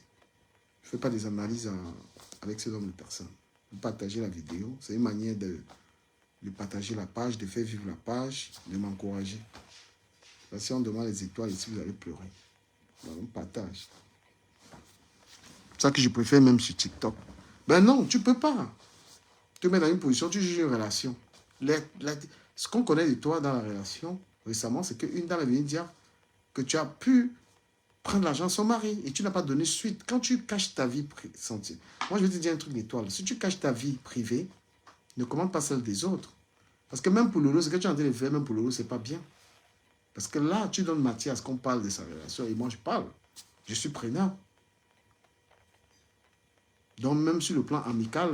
Speaker 2: Je ne fais pas des analyses avec ce nombre de personnes. Vous partagez la vidéo, c'est une manière de partager la page, de faire vivre la page, de m'encourager. Si on demande les étoiles ici, vous allez pleurer. Alors, on partage. C'est ça que je préfère même sur TikTok. Ben non, tu ne peux pas te mettre dans une position, tu juges une relation. Ce qu'on connaît de toi dans la relation récemment, c'est qu'une dame est venue dire que tu as pu prendre l'argent à son mari et tu n'as pas donné suite. Quand tu caches ta vie privée, moi je vais te dire un truc d'étoile. Si tu caches ta vie privée, ne commande pas celle des autres. Parce que même pour Lolo, ce que tu es en train de faire, même pour Lolo, ce n'est pas bien. Parce que là, tu donnes matière à ce qu'on parle de sa relation et moi je parle. Je suis preneur. Donc même sur le plan amical,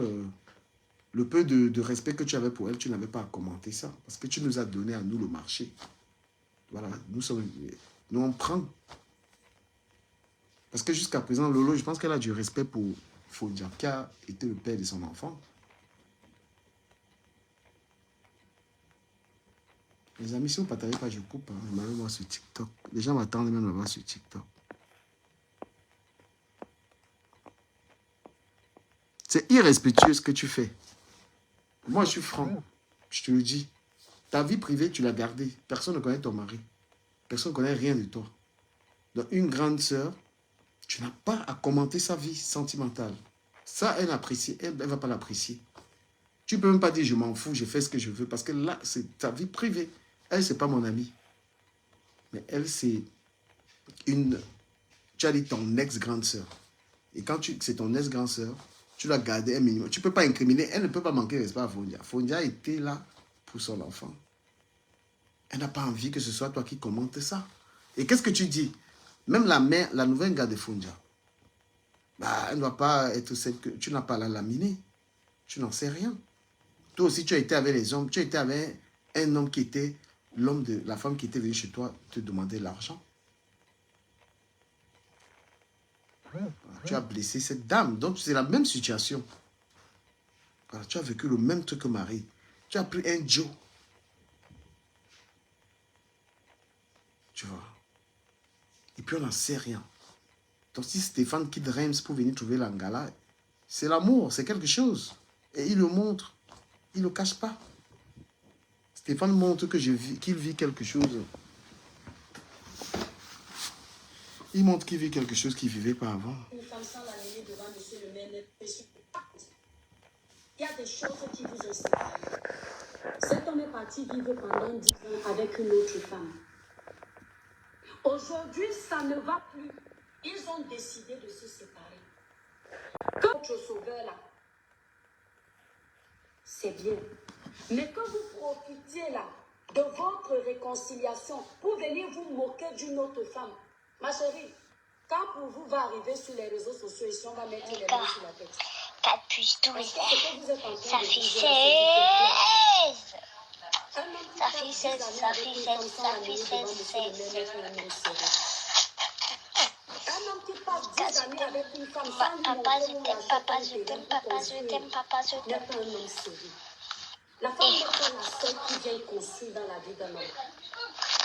Speaker 2: le peu de respect que tu avais pour elle, tu n'avais pas à commenter ça. Parce que tu nous as donné à nous le marché. Voilà, nous on prend. Parce que jusqu'à présent, Lolo, je pense qu'elle a du respect pour Fodja, qui a été le père de son enfant. Les amis, si vous ne partagez pas, je coupe. Hein. Moi sur TikTok. Les gens m'attendent même là-bas sur TikTok. C'est irrespectueux ce que tu fais. Moi, je suis franc. Je te le dis. Ta vie privée, tu l'as gardée. Personne ne connaît ton mari. Personne ne connaît rien de toi. Donc, une grande sœur, Tu n'as pas à commenter sa vie sentimentale. Ça, elle apprécie, elle ne va pas l'apprécier. Tu ne peux même pas dire, je m'en fous, je fais ce que je veux, parce que là, c'est ta vie privée. Elle, ce n'est pas mon amie. Mais elle, c'est une... Tu as dit ton ex-grande sœur. Et quand c'est ton ex-grande sœur, tu l'as gardée un minimum. Tu ne peux pas incriminer, elle ne peut pas manquer de respect à Fondia. Fondia était là pour son enfant. Elle n'a pas envie que ce soit toi qui commentes ça. Et qu'est-ce que tu dis? Même la mère, la nouvelle gars de Fondia, bah, elle ne doit pas être celle que... Tu n'as pas la laminée. Tu n'en sais rien. Toi aussi, tu as été avec les hommes. Tu as été avec un homme qui était l'homme de la femme qui était venue chez toi te demander l'argent. Tu as blessé cette dame. Donc, c'est la même situation. Voilà, tu as vécu le même truc que Marie. Tu as pris un Joe. Tu vois. Et puis, on n'en sait rien. Donc, si Stéphane quitte Reims pour venir trouver l'Angala, c'est l'amour, c'est quelque chose. Et il le montre. Il ne le cache pas. Stéphane montre que qu'il vit quelque chose. Il montre qu'il vit quelque chose qu'il ne vivait pas avant.
Speaker 1: Une femme sans la mener devant monsieur le maire n'est pas sûr. Il y a des choses qui vous ont séparé. Cet homme est parti vivre pendant 10 ans avec une autre femme. Aujourd'hui, ça ne va plus. Ils ont décidé de se séparer. Quand votre sauveur là, c'est bien. Mais quand vous profitez là de votre réconciliation pour venir vous moquer d'une autre femme, ma chérie, quand pour vous va arriver sur les réseaux sociaux et si on va mettre les mains sur la tête.
Speaker 3: 4 plus 12,
Speaker 1: Parce que ce que vous êtes en train
Speaker 3: ça
Speaker 1: de
Speaker 3: fait
Speaker 1: dire,
Speaker 3: 16.
Speaker 1: ça fait 16, ça fait 16, ça fait 16. Un homme qui passe 10 années avec une femme sans lui
Speaker 3: Papa,
Speaker 1: montrer
Speaker 3: je
Speaker 1: où
Speaker 3: t'aime,
Speaker 1: l'argent
Speaker 3: papa,
Speaker 1: qu'elle
Speaker 3: je
Speaker 1: fait,
Speaker 3: t'aime,
Speaker 1: pour
Speaker 3: papa, je
Speaker 1: construire,
Speaker 3: t'aime, papa, je
Speaker 1: n'est
Speaker 3: t'aime.
Speaker 1: pas un homme sérieux. La femme n'est pas la seule qui vient construire dans la vie d'un homme.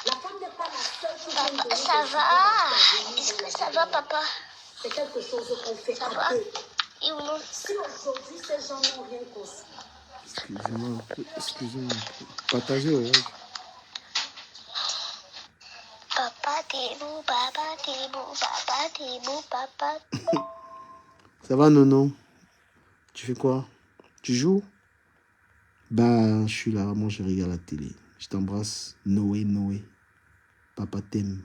Speaker 1: La femme n'est pas la seule qui vient donner
Speaker 3: Ça
Speaker 1: des
Speaker 3: va?
Speaker 1: idées
Speaker 3: Est-ce
Speaker 1: dans
Speaker 3: que
Speaker 1: la
Speaker 3: ça
Speaker 1: vie
Speaker 3: va,
Speaker 1: d'un homme.
Speaker 3: papa?
Speaker 1: C'est quelque chose qu'on fait
Speaker 3: Ça
Speaker 1: à
Speaker 3: va?
Speaker 1: deux.
Speaker 3: Et où non?
Speaker 1: Si aujourd'hui ces gens n'ont rien construit,
Speaker 2: Excusez-moi un peu. Excusez-moi un peu. Partagez, ouais.
Speaker 3: Papa, t'es beau, papa, t'es beau, papa, t'es beau, papa.
Speaker 2: Ça va, Nono? Tu fais quoi? Tu joues? Bah, je suis là, moi je regarde la télé. Je t'embrasse, Noé, Noé. Papa t'aime.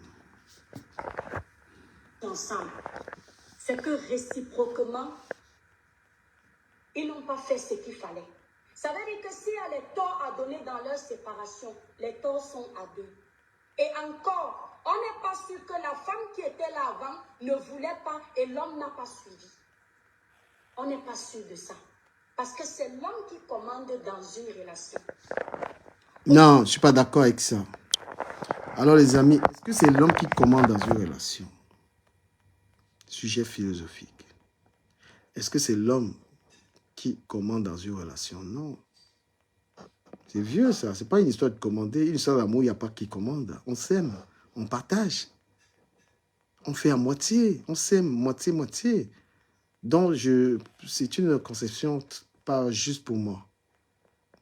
Speaker 1: ensemble, c'est que réciproquement, ils n'ont pas fait ce qu'il fallait. Ça veut dire que s'il y a les torts à donner dans leur séparation, les torts sont à deux. Et encore, on n'est pas sûr que la femme qui était là avant ne voulait pas et l'homme n'a pas suivi. On n'est pas sûr de ça. Parce que c'est l'homme qui commande dans une relation.
Speaker 2: Non, je ne suis pas d'accord avec ça. Alors les amis, est-ce que c'est l'homme qui commande dans une relation? Sujet philosophique. Est-ce que c'est l'homme qui commande dans une relation? Non. C'est vieux ça, c'est pas une histoire de commander. Une histoire d'amour, il n'y a pas qui commande. On s'aime, on partage. On fait à moitié, on s'aime moitié-moitié. Donc, c'est une conception pas juste pour moi.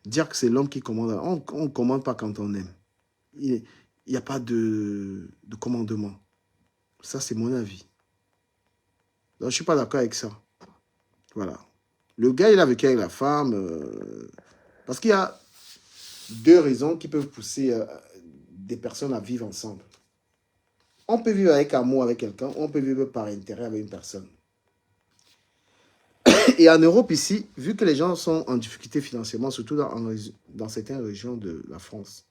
Speaker 2: Dire que c'est l'homme qui commande, on ne commande pas quand on aime. Il n'y a pas de commandement. Ça, c'est mon avis. Donc, je ne suis pas d'accord avec ça. Voilà. Le gars, il a vécu avec la femme. Parce qu'il y a deux raisons qui peuvent pousser des personnes à vivre ensemble. On peut vivre avec amour avec quelqu'un, ou on peut vivre par intérêt avec une personne. Et en Europe ici, vu que les gens sont en difficulté financièrement, surtout dans certaines régions de la France,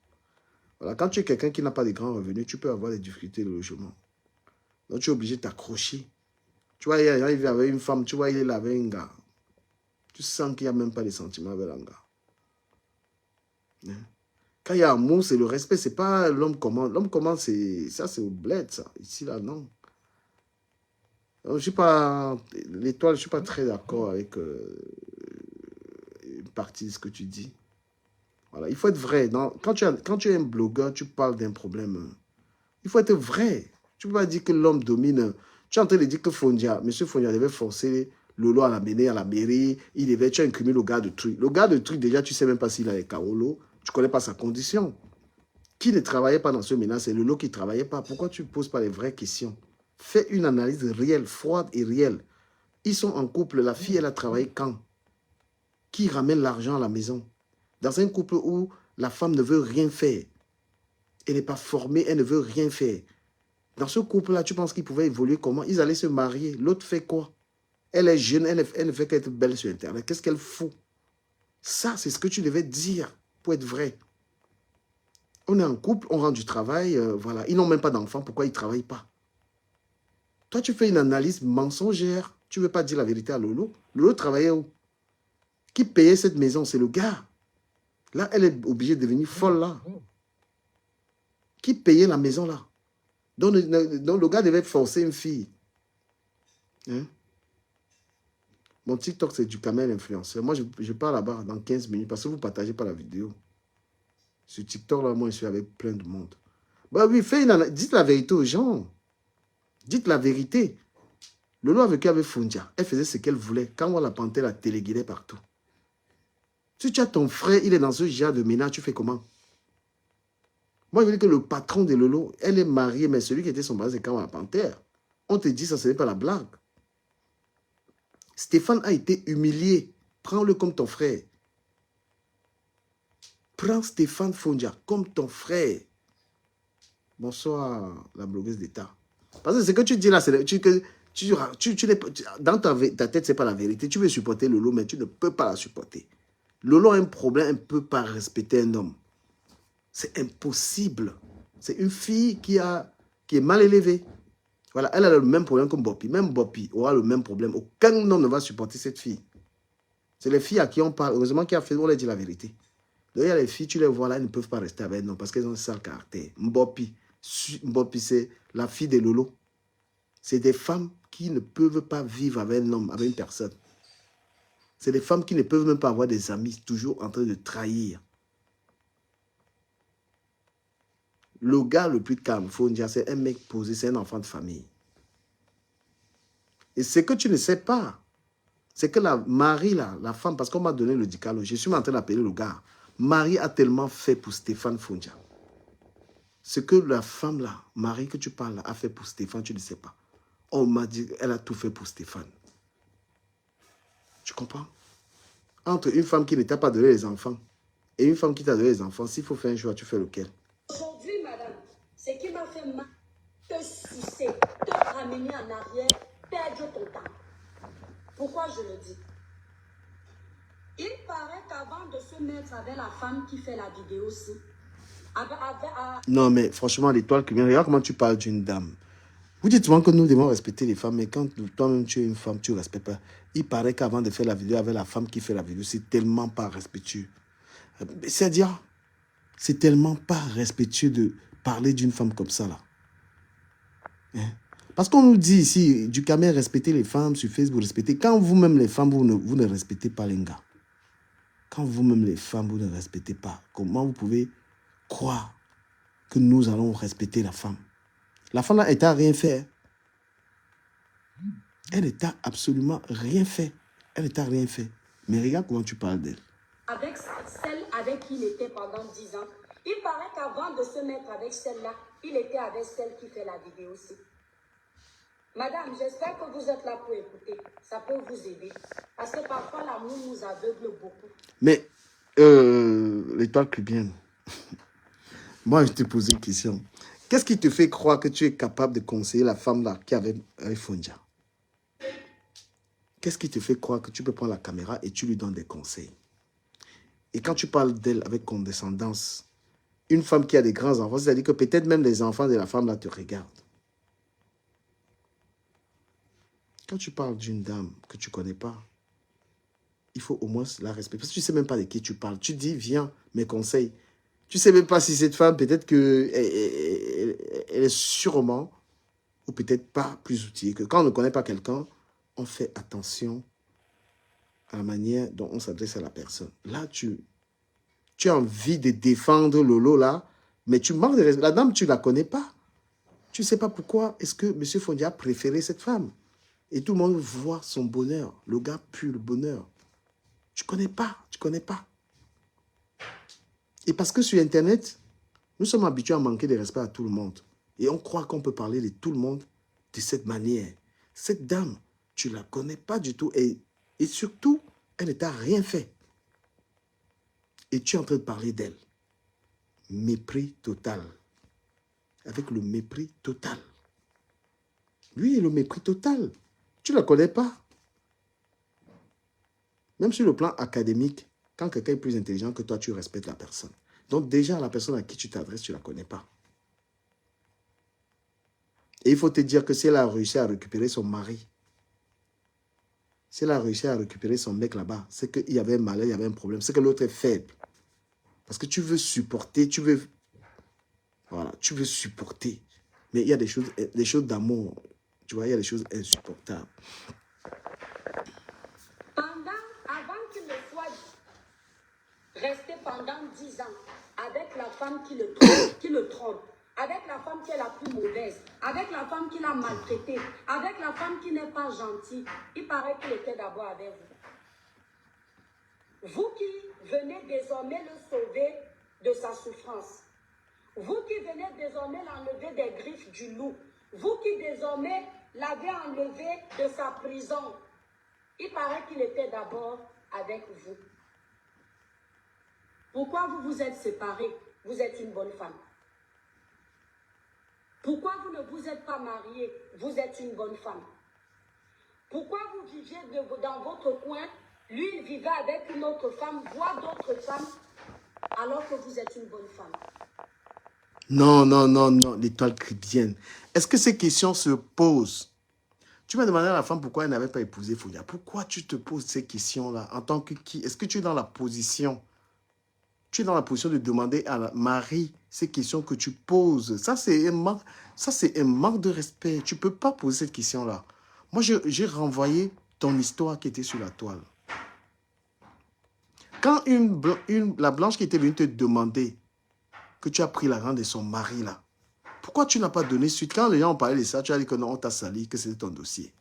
Speaker 2: voilà, quand tu es quelqu'un qui n'a pas de grands revenus, tu peux avoir des difficultés de logement. Donc tu es obligé de t'accrocher. Tu vois, il arrive avec une femme, tu vois, il est là avec un gars. Tu sens qu'il n'y a même pas de sentiments avec un gars. Hein? Quand il y a amour, c'est le respect, c'est pas l'homme commande. L'homme commande, ça c'est au bled, ça. Ici, là, non. Je ne suis pas... L'étoile, je ne suis pas très d'accord avec une partie de ce que tu dis. Voilà, il faut être vrai. Quand tu es un blogueur, tu parles d'un problème. Il faut être vrai. Tu ne peux pas dire que l'homme domine. Tu es en train de dire que Fondia, M. Fondia devait forcer Lolo à l'amener à la mairie. Tu as incrimé le gars de truc. Le gars de truc, déjà, tu ne sais même pas s'il a les Kaolo. Tu ne connais pas sa condition. Qui ne travaillait pas dans ce ménage, c'est Lolo qui ne travaillait pas. Pourquoi tu ne poses pas les vraies questions? Fais une analyse réelle, froide et réelle. Ils sont en couple, la fille, elle a travaillé quand? Qui ramène l'argent à la maison? Dans un couple où la femme ne veut rien faire, elle n'est pas formée, elle ne veut rien faire. Dans ce couple-là, tu penses qu'ils pouvaient évoluer comment? Ils allaient se marier. L'autre fait quoi? Elle est jeune, elle ne fait qu'être belle sur Internet. Qu'est-ce qu'elle fout? Ça, c'est ce que tu devais dire pour être vrai. On est en couple, on rend du travail, voilà. Ils n'ont même pas d'enfants, pourquoi ils ne travaillent pas? Toi, tu fais une analyse mensongère. Tu ne veux pas dire la vérité à Lolo. Lolo travaillait où? Qui payait cette maison? C'est le gars. Là, elle est obligée de devenir folle, là. Qui payait la maison, là? Donc le gars devait forcer une fille. Hein? Mon TikTok, c'est du Kamel influenceur. Moi, je pars là-bas dans 15 minutes parce que vous ne partagez pas la vidéo. Sur TikTok, là, moi, je suis avec plein de monde. Bah oui, dites la vérité aux gens. Dites la vérité. Lolo a vécu avec Fundia. Elle faisait ce qu'elle voulait. Quand on la panthère, la téléguidait partout. Si tu as ton frère, il est dans ce genre de ménage, tu fais comment? Moi, je veux dire que le patron de Lolo, elle est mariée, mais celui qui était son mari, c'est quand la panthère. On te dit, ça, ce n'est pas la blague. Stéphane a été humilié. Prends-le comme ton frère. Prends Stéphane Fundia comme ton frère. Bonsoir, la blogueuse d'État. Parce que ce que tu dis là, c'est que dans ta tête, ce n'est pas la vérité. Tu veux supporter Lolo, mais tu ne peux pas la supporter. Lolo a un problème, elle ne peut pas respecter un homme. C'est impossible. C'est une fille qui est mal élevée. Voilà, elle a le même problème que Bopi. Même Bopi aura le même problème. Aucun homme ne va supporter cette fille. C'est les filles à qui on parle. Heureusement qu'il a fait, on leur dit la vérité. Donc, il y a les filles, tu les vois là, elles ne peuvent pas rester avec nous parce qu'elles ont un sale caractère. Bopi, c'est la fille de Lolo. C'est des femmes qui ne peuvent pas vivre avec un homme, avec une personne. C'est des femmes qui ne peuvent même pas avoir des amis, toujours en train de trahir. Le gars le plus calme, il faut dire, c'est un mec posé, c'est un enfant de famille. Et ce que tu ne sais pas, c'est que la Marie, là, la femme, parce qu'on m'a donné le dicalo, je suis en train d'appeler le gars. Marie a tellement fait pour Stéphane Fundia. Ce que la femme, là, Marie que tu parles, là, a fait pour Stéphane, tu ne sais pas. On m'a dit, elle a tout fait pour Stéphane. Tu comprends? Entre une femme qui ne t'a pas donné les enfants et une femme qui t'a donné les enfants, s'il faut faire un choix, tu fais lequel?
Speaker 1: Aujourd'hui, madame, ce qui m'a fait mal, te sucer, te ramener en arrière, perdre ton temps. Pourquoi je le dis? Il paraît qu'avant de se mettre avec la femme qui fait la vidéo aussi,
Speaker 2: non, mais franchement, l'étoile qui vient, regarde comment tu parles d'une dame. Vous dites souvent que nous devons respecter les femmes, mais quand toi-même tu es une femme, tu ne respectes pas. Il paraît qu'avant de faire la vidéo avec la femme qui fait la vidéo, c'est tellement pas respectueux. C'est-à-dire, c'est tellement pas respectueux de parler d'une femme comme ça, là. Hein? Parce qu'on nous dit ici, du Kamel, respectez les femmes, sur Facebook, respectez. Quand vous-même, les femmes, vous ne respectez pas les gars. Quand vous-même, les femmes, vous ne respectez pas, comment vous pouvez croire que nous allons respecter la femme? La femme, là, elle n'a rien fait. Elle n'a absolument rien fait. Elle n'a rien fait. Mais regarde comment tu parles d'elle.
Speaker 1: Avec celle avec qui il était pendant 10 ans, il paraît qu'avant de se mettre avec celle-là, il était avec celle qui fait la vidéo aussi. Madame, j'espère que vous êtes là pour écouter. Ça peut vous aider. Parce que parfois, l'amour nous aveugle beaucoup.
Speaker 2: Mais, l'étoile cubienne, moi, je te pose une question. Qu'est-ce qui te fait croire que tu es capable de conseiller la femme là qui avait un Fundia? Qu'est-ce qui te fait croire que tu peux prendre la caméra et tu lui donnes des conseils? Et quand tu parles d'elle avec condescendance, une femme qui a des grands enfants, c'est-à-dire que peut-être même les enfants de la femme là te regardent. Quand tu parles d'une dame que tu ne connais pas, il faut au moins la respecter. Parce que tu ne sais même pas de qui tu parles. Tu dis, viens, mes conseils. Tu ne sais même pas si cette femme, peut-être qu'elle est sûrement, ou peut-être pas plus outillée. Que quand on ne connaît pas quelqu'un, on fait attention à la manière dont on s'adresse à la personne. Là, tu as envie de défendre Lolo, là, mais tu manques de respect. La dame, tu ne la connais pas. Tu ne sais pas pourquoi est-ce que M. Fundia a préféré cette femme. Et tout le monde voit son bonheur. Le gars pue le bonheur. Tu ne connais pas, tu ne connais pas. Et parce que sur Internet, nous sommes habitués à manquer de respect à tout le monde. Et on croit qu'on peut parler de tout le monde de cette manière. Cette dame, tu ne la connais pas du tout. Et surtout, elle ne t'a rien fait. Et tu es en train de parler d'elle. Mépris total. Avec le mépris total. Oui, le mépris total. Tu ne la connais pas. Même sur le plan académique, quand quelqu'un est plus intelligent que toi, tu respectes la personne. Donc déjà, la personne à qui tu t'adresses, tu ne la connais pas. Et il faut te dire que si elle a réussi à récupérer son mari, si elle a réussi à récupérer son mec là-bas, c'est qu'il y avait un malheur, il y avait un problème. C'est que l'autre est faible. Parce que tu veux supporter, tu veux... Voilà, tu veux supporter. Mais il y a des choses d'amour. Tu vois, il y a des choses insupportables.
Speaker 1: Avant qu'il ne soit resté pendant 10 ans avec la femme qui le trompe, avec la femme qui est la plus mauvaise, avec la femme qui l'a maltraité, avec la femme qui n'est pas gentille, il paraît qu'il était d'abord avec vous. Vous qui venez désormais le sauver de sa souffrance, vous qui venez désormais l'enlever des griffes du loup, vous qui désormais l'avez enlevé de sa prison, il paraît qu'il était d'abord avec vous. Pourquoi vous vous êtes séparés? Vous êtes une bonne femme. Pourquoi vous ne vous êtes pas mariés? Vous êtes une bonne femme. Pourquoi vous viviez dans votre coin? Lui, il vivait avec une autre femme, voire d'autres femmes, alors que vous êtes une bonne femme.
Speaker 2: Non, l'étoile chrétienne. Est-ce que ces questions se posent? Tu m'as demandé à la femme pourquoi elle n'avait pas épousé Folia. Pourquoi tu te poses ces questions-là? En tant que qui? Est-ce que tu es dans la position? Tu es dans la position de demander à la mari ces questions que tu poses. Ça, c'est un manque de respect. Tu ne peux pas poser cette question-là. Moi, j'ai renvoyé ton histoire qui était sur la toile. Quand la blanche qui était venue te demander que tu as pris l'argent de son mari, là, pourquoi tu n'as pas donné suite? Quand les gens ont parlé de ça, tu as dit que non, on t'a sali, que c'était ton dossier.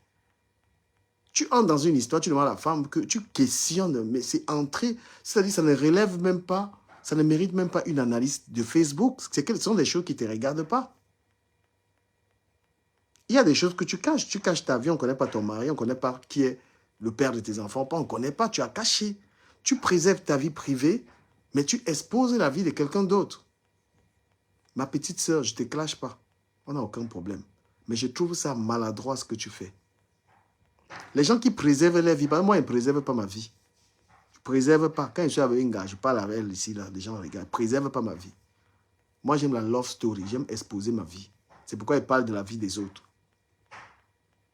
Speaker 2: Tu entres dans une histoire, tu demandes à la femme que tu questionnes, mais c'est entré, c'est-à-dire ça ne relève même pas, ça ne mérite même pas une analyse de Facebook. Ce sont des choses qui ne te regardent pas. Il y a des choses que tu caches ta vie, on ne connaît pas ton mari, on ne connaît pas qui est le père de tes enfants, on ne connaît pas, tu as caché. Tu préserves ta vie privée, mais tu exposes la vie de quelqu'un d'autre. Ma petite sœur, je ne te clash pas, on n'a aucun problème. Mais je trouve ça maladroit ce que tu fais. Les gens qui préservent leur vie, moi, ils ne préservent pas ma vie. Je ne préserve pas. Quand je suis avec un gars, je parle avec elle ici, là, les gens regardent. Je ne préserve pas ma vie. Moi, j'aime la love story. J'aime exposer ma vie. C'est pourquoi ils parlent de la vie des autres.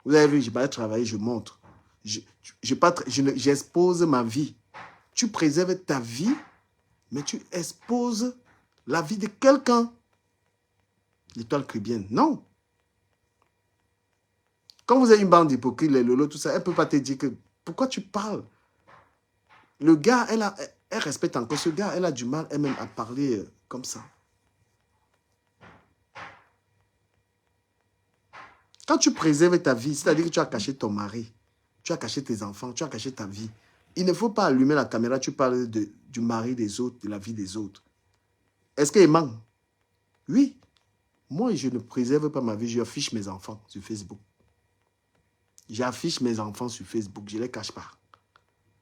Speaker 2: Vous avez vu, je ne vais pas travailler, je montre. J'expose ma vie. Tu préserves ta vie, mais tu exposes la vie de quelqu'un. L'étoile chrétienne, non. Quand vous avez une bande d'hypocrites, les lolos, tout ça, elle ne peut pas te dire que... Pourquoi tu parles? Le gars, elle respecte encore ce gars. Elle a du mal elle-même à parler comme ça. Quand tu préserves ta vie, c'est-à-dire que tu as caché ton mari, tu as caché tes enfants, tu as caché ta vie. Il ne faut pas allumer la caméra, tu parles du mari des autres, de la vie des autres. Est-ce qu'il ment? Oui. Moi, je ne préserve pas ma vie, j'affiche mes enfants sur Facebook. J'affiche mes enfants sur Facebook, je ne les cache pas.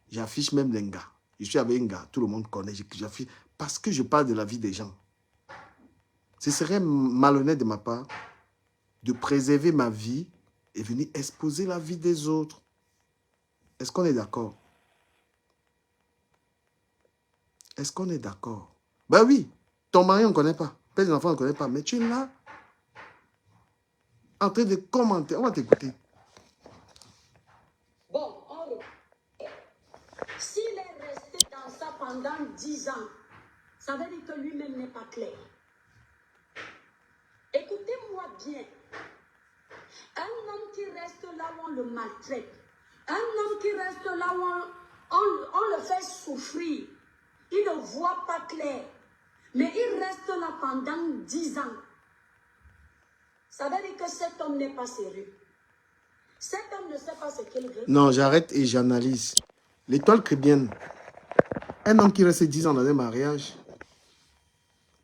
Speaker 2: J'affiche même les gars. Je suis avec un gars, tout le monde connaît, j'affiche parce que je parle de la vie des gens. Ce serait malhonnête de ma part de préserver ma vie et venir exposer la vie des autres. Est-ce qu'on est d'accord? Est-ce qu'on est d'accord? Ben oui, ton mari, on ne connaît pas. Père des enfants, on ne connaît pas. Mais tu es là, en train de commenter. On va t'écouter.
Speaker 1: Bon, s'il est resté dans ça pendant 10 ans, ça veut dire que lui-même n'est pas clair. Écoutez-moi bien. Un homme qui reste là où on le maltraite, un homme qui reste là où on le fait souffrir, il ne voit pas clair, mais il reste là pendant 10 ans. Ça veut dire que cet homme n'est pas sérieux. Cet homme ne sait pas ce qu'il veut.
Speaker 2: Non, j'arrête et j'analyse. L'étoile chrétienne, un homme qui reste 10 ans dans un mariage,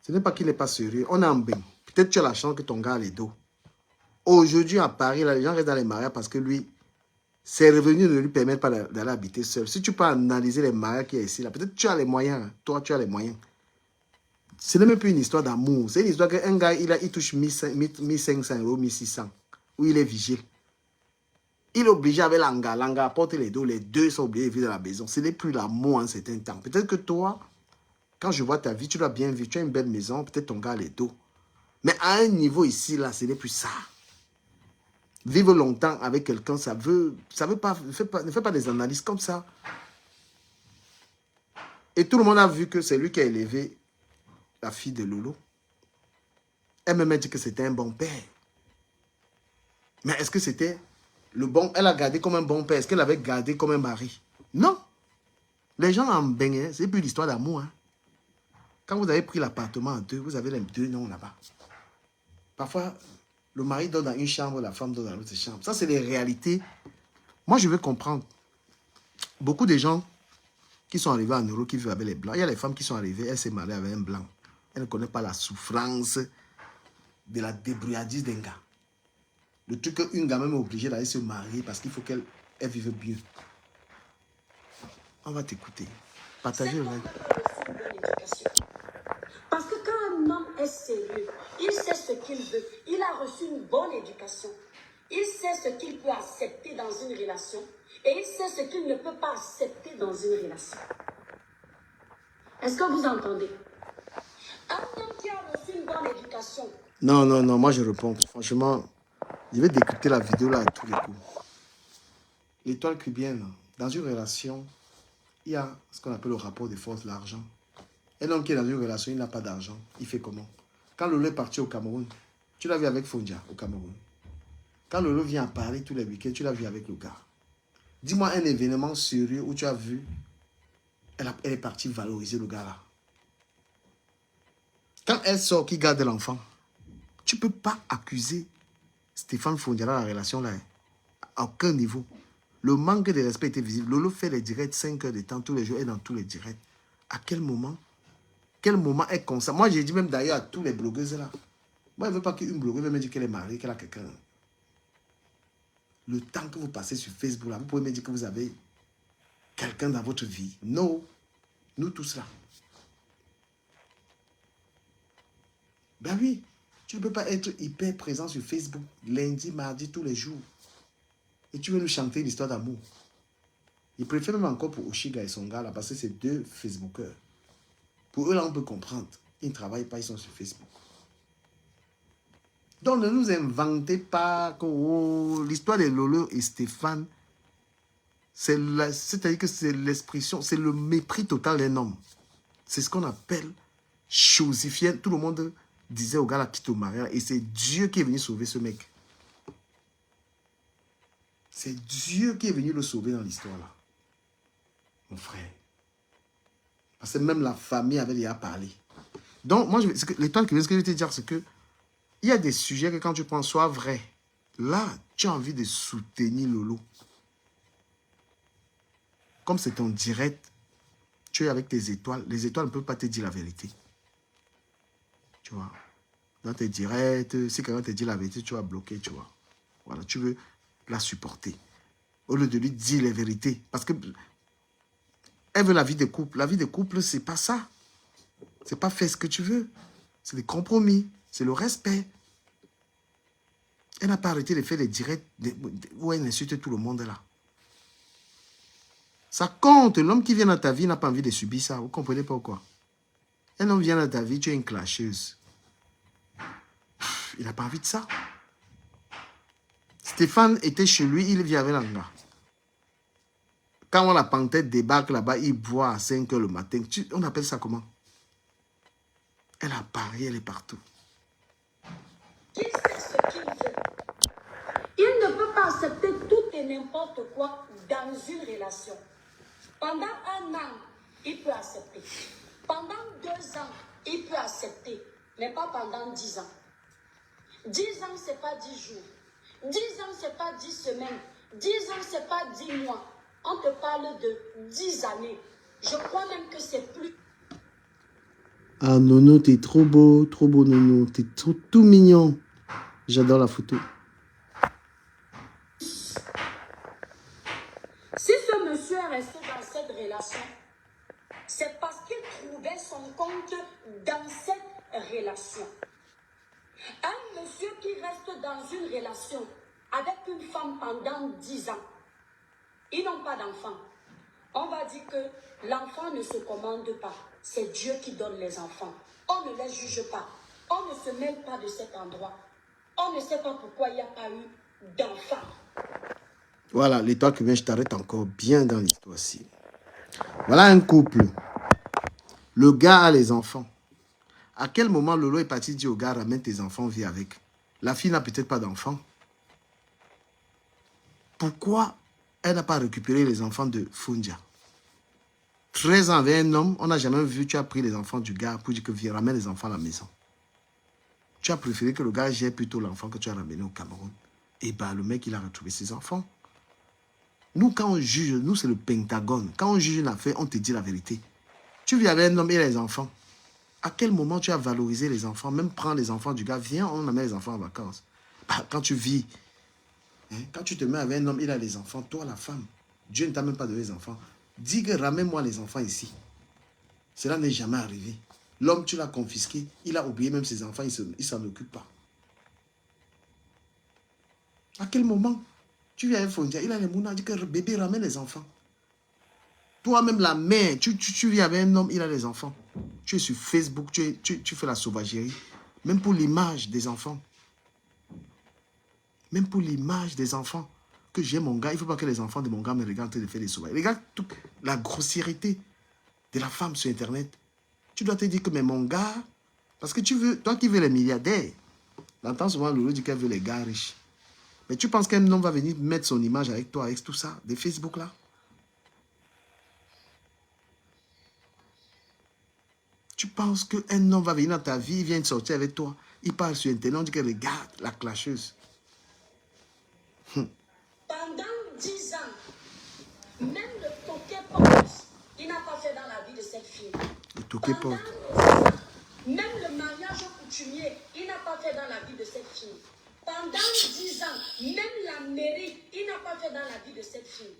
Speaker 2: ce n'est pas qu'il n'est pas sérieux. On est en bain. Peut-être tu as la chance que ton gars a les dos. Aujourd'hui, à Paris, là, les gens restent dans les mariages parce que lui, ses revenus ne lui permettent pas d'aller habiter seul. Si tu peux analyser les mariages qu'il y a ici, là, peut-être tu as les moyens. Hein. Toi, tu as les moyens. Ce n'est même plus une histoire d'amour. C'est une histoire qu'un gars, il touche 1500 euros, 1600, où il est vigile. Il est obligé avec l'anga. L'anga apporte les deux. Les deux sont obligés de vivre dans la maison. Ce n'est plus l'amour en certain temps. Peut-être que toi, quand je vois ta vie, tu l'as bien vivre. Tu as une belle maison. Peut-être ton gars a les dos. Mais à un niveau ici, là, ce n'est plus ça. Vivre longtemps avec quelqu'un, ça veut pas, ne fais pas des analyses comme ça. Et tout le monde a vu que c'est lui qui a élevé la fille de Lolo. Elle me dit que c'était un bon père. Mais est-ce que c'était le bon... Elle a gardé comme un bon père. Est-ce qu'elle avait gardé comme un mari? Non. Les gens en baignent. C'est plus l'histoire d'amour. Hein. Quand vous avez pris l'appartement en deux, vous avez les deux noms là-bas. Parfois, le mari dort dans une chambre, la femme dort dans l'autre chambre. Ça, c'est les réalités. Moi, je veux comprendre. Beaucoup de gens qui sont arrivés en Europe, qui vivent avec les Blancs. Il y a les femmes qui sont arrivées, elle s'est mariée avec un Blanc. Elle ne connaît pas la souffrance de la débrouillardise d'un gars. Le truc qu'une gamme est obligée d'aller se marier parce qu'il faut qu'elle vive mieux. On va t'écouter. Partagez le live.
Speaker 1: Parce que quand un homme est sérieux, il sait ce qu'il veut. Il a reçu une bonne éducation. Il sait ce qu'il peut accepter dans une relation. Et il sait ce qu'il ne peut pas accepter dans une relation. Est-ce que vous entendez? Un homme qui a reçu une bonne éducation.
Speaker 2: Non, non, non, moi je réponds. Franchement, je vais décrypter la vidéo là à tous les coups. L'étoile cubienne, dans une relation, il y a ce qu'on appelle le rapport de force, l'argent. Un homme qui est dans une relation, il n'a pas d'argent. Il fait comment? Quand Lolo est parti au Cameroun, tu l'as vu avec Fondia au Cameroun. Quand Lolo vient à Paris tous les week-ends, tu l'as vu avec le gars. Dis-moi un événement sérieux où tu as vu, elle est partie valoriser le gars là. Quand elle sort, qui garde l'enfant, tu ne peux pas accuser Stéphane Fondia dans la relation là. À aucun niveau. Le manque de respect était visible. Lolo fait les directs 5 heures de temps tous les jours et dans tous les directs. À quel moment? Quel moment est comme ça? Moi, j'ai dit même d'ailleurs à tous les blogueuses là. Moi, je ne veux pas qu'une blogueuse me dise qu'elle est mariée, qu'elle a quelqu'un. Le temps que vous passez sur Facebook, là, vous pouvez me dire que vous avez quelqu'un dans votre vie. Non. Nous tous là. Ben oui. Tu ne peux pas être hyper présent sur Facebook lundi, mardi, tous les jours. Et tu veux nous chanter l'histoire d'amour. Il préfère même encore pour Oshiga et son gars là, parce que c'est deux Facebookers. Pour eux là, on peut comprendre. Ils ne travaillent pas, ils sont sur Facebook. Donc ne nous inventez pas que oh, l'histoire de Lolo et Stéphane, c'est-à-dire que c'est l'expression, c'est le mépris total d'un homme. C'est ce qu'on appelle chosifier. Tout le monde disait au gars là, quitte au mariage, et c'est Dieu qui est venu sauver ce mec. C'est Dieu qui est venu le sauver dans l'histoire là. Mon frère. Parce que même la famille avait déjà parlé. Donc, moi, l'étoile qui vient, ce que je veux te dire, c'est que il y a des sujets que quand tu prends, soient vrais. Là, tu as envie de soutenir Lolo. Comme c'est ton direct, tu es avec tes étoiles. Les étoiles ne peuvent pas te dire la vérité. Tu vois. Dans tes directs, si quelqu'un te dit la vérité, tu vas bloquer, tu vois. Voilà, tu veux la supporter. Au lieu de lui dire les vérités. Parce que elle veut la vie de couple. La vie de couple, c'est pas ça. C'est pas faire ce que tu veux. C'est des compromis. C'est le respect. Elle n'a pas arrêté de faire les directs où elle insulte tout le monde là. Ça compte. L'homme qui vient dans ta vie n'a pas envie de subir ça. Vous comprenez pourquoi? Un homme vient dans ta vie, tu es une clasheuse. Il n'a pas envie de ça. Stéphane était chez lui, il vit avec l'anga. Quand la panthère débarque là-bas, il boit à 5 h le matin. On appelle ça comment? Elle a parié, elle est partout.
Speaker 1: Il sait ce qu'il veut. Il ne peut pas accepter tout et n'importe quoi dans une relation. Pendant 1 an, il peut accepter. Pendant 2 ans, il peut accepter. Mais pas pendant 10 ans. 10 ans, ce n'est pas 10 jours. 10 ans, ce n'est pas 10 semaines. 10 ans, ce n'est pas 10 mois. On te parle de 10 années. Je crois même que c'est plus.
Speaker 2: Ah, Nono, t'es trop beau, Nono. T'es tout mignon. J'adore la photo.
Speaker 1: relation, c'est parce qu'il trouvait son compte dans cette relation. Un monsieur qui reste dans une relation avec une femme pendant 10 ans, ils n'ont pas d'enfant. On va dire que l'enfant ne se commande pas. C'est Dieu qui donne les enfants. On ne les juge pas. On ne se mêle pas de cet endroit. On ne sait pas pourquoi il n'y a pas eu d'enfant.
Speaker 2: Voilà, l'étoile qui vient, je t'arrête encore bien dans l'histoire-ci. Voilà un couple. Le gars a les enfants. À quel moment Lolo est parti dire au gars, ramène tes enfants, vis avec. La fille n'a peut-être pas d'enfants. Pourquoi elle n'a pas récupéré les enfants de Funja? 13 ans avec un homme, on n'a jamais vu, tu as pris les enfants du gars pour dire que viens, ramène les enfants à la maison. Tu as préféré que le gars gère plutôt l'enfant que tu as ramené au Cameroun. Et bien, le mec, il a retrouvé ses enfants. Nous, quand on juge, nous, c'est le Pentagone. Quand on juge une affaire, on te dit la vérité. Tu vis avec un homme et les enfants. À quel moment tu as valorisé les enfants? Même prendre les enfants du gars, viens, on amène les enfants en vacances. Bah, quand tu vis, hein, quand tu te mets avec un homme, il a les enfants, toi, la femme, Dieu ne t'a même pas donné les enfants. Dis que ramène-moi les enfants ici. Cela n'est jamais arrivé. L'homme, tu l'as confisqué, il a oublié même ses enfants, il ne s'en occupe pas. À quel moment tu viens avec Fondia, il a les mounas, dit que bébé ramène les enfants. Toi-même, la mère, tu vis avec un homme, il a les enfants. Tu es sur Facebook, tu fais la sauvagerie. Même pour l'image des enfants. Même pour l'image des enfants. Que j'ai mon gars, il ne faut pas que les enfants de mon gars me regardent de faire des sauvages. Regarde toute la grossièreté de la femme sur Internet. Tu dois te dire que, mais mon gars, parce que tu veux, toi qui veux les milliardaires, t'entends souvent Loulou dit qu'elle veut les gars riches. Mais tu penses qu'un homme va venir mettre son image avec toi, avec tout ça, des Facebook là? Tu penses qu'un homme va venir dans ta vie, il vient sortir avec toi, il parle sur Internet, on dit que regarde la clasheuse.
Speaker 1: Pendant 10 ans, même le toquet-ponce, il n'a pas fait dans la vie de cette fille.
Speaker 2: Le toquet-ponce.
Speaker 1: Pendant 10 ans, même le mariage coutumier, il n'a pas fait dans la vie de cette fille. Pendant 10 ans, même la mairie, il n'a pas fait dans la vie de cette fille.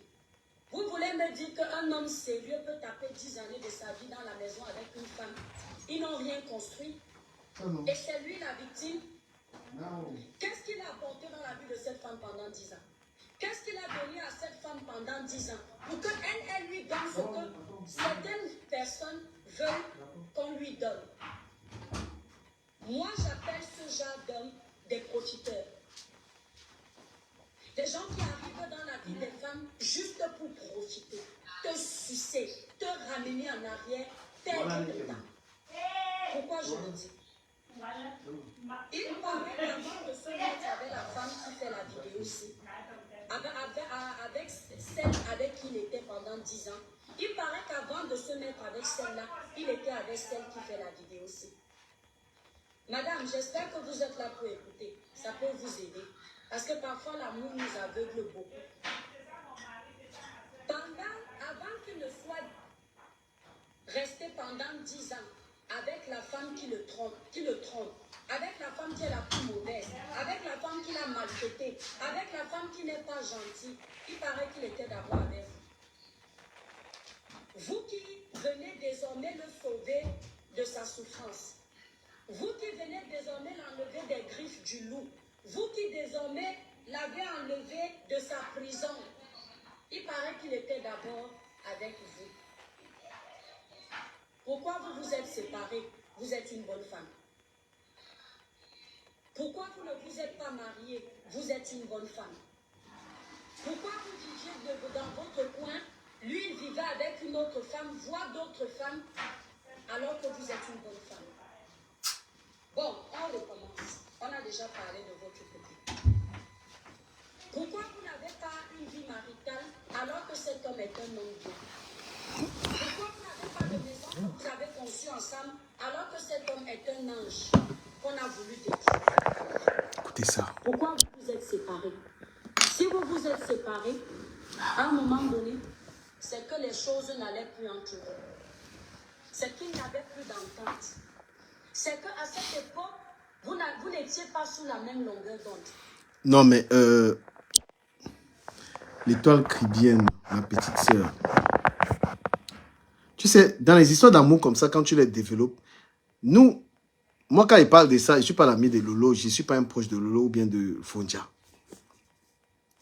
Speaker 1: Vous voulez me dire qu'un homme sérieux peut taper 10 années de sa vie dans la maison avec une femme? Ils n'ont rien construit. Et c'est lui la victime. Qu'est-ce qu'il a apporté dans la vie de cette femme pendant 10 ans? Qu'est-ce qu'il a donné à cette femme pendant 10 ans? Pour qu'elle elle lui donne ce que certaines personnes veulent qu'on lui donne. Moi, j'appelle ce genre d'hommes des profiteurs. Des gens qui arrivent dans la vie des femmes juste pour profiter, te sucer, te ramener en arrière, perdre le temps. Pourquoi je le dis? Il paraît qu'avant de se mettre avec la femme qui fait la vidéo aussi, avec celle avec qui il était pendant 10 ans, il paraît qu'avant de se mettre avec celle-là, il était avec celle qui fait la vidéo aussi. Madame, j'espère que vous êtes là pour écouter. Ça peut vous aider. Parce que parfois, l'amour nous aveugle beaucoup. Avant qu'il ne soit resté pendant 10 ans avec la femme qui le trompe, avec la femme qui est la plus mauvaise, avec la femme qui l'a maltraité, avec la femme qui n'est pas gentille, il paraît qu'il était d'abord avec vous. Vous qui venez désormais le sauver de sa souffrance, vous qui venez désormais l'enlever des griffes du loup, vous qui désormais l'avez enlevé de sa prison, il paraît qu'il était d'abord avec vous. Pourquoi vous vous êtes séparés? Vous êtes une bonne femme. Pourquoi vous ne vous êtes pas mariés? Vous êtes une bonne femme. Pourquoi vous viviez dans votre coin? Lui, il vivait avec une autre femme, voire d'autres femmes, alors que vous êtes une bonne femme. Bon, on recommence. On a déjà parlé de votre côté. Pourquoi vous n'avez pas une vie maritale alors que cet homme est un homme bien? Pourquoi vous n'avez pas de maison que vous avez conçue ensemble alors que cet homme est un ange qu'on a voulu détruire?
Speaker 2: Écoutez ça.
Speaker 1: Pourquoi vous vous êtes séparés? Si vous vous êtes séparés, à un moment donné, c'est que les choses n'allaient plus entre vous. C'est qu'il n'y avait plus d'entente. C'est qu'à cette époque, vous n'étiez pas sous la même longueur d'onde.
Speaker 2: Non, mais l'étoile chrétienne, ma petite sœur, Tu sais, dans les histoires d'amour comme ça, quand tu les développes, nous, moi, quand il parle de ça, je ne suis pas l'ami de Lolo, je ne suis pas un proche de Lolo ou bien de Fondia.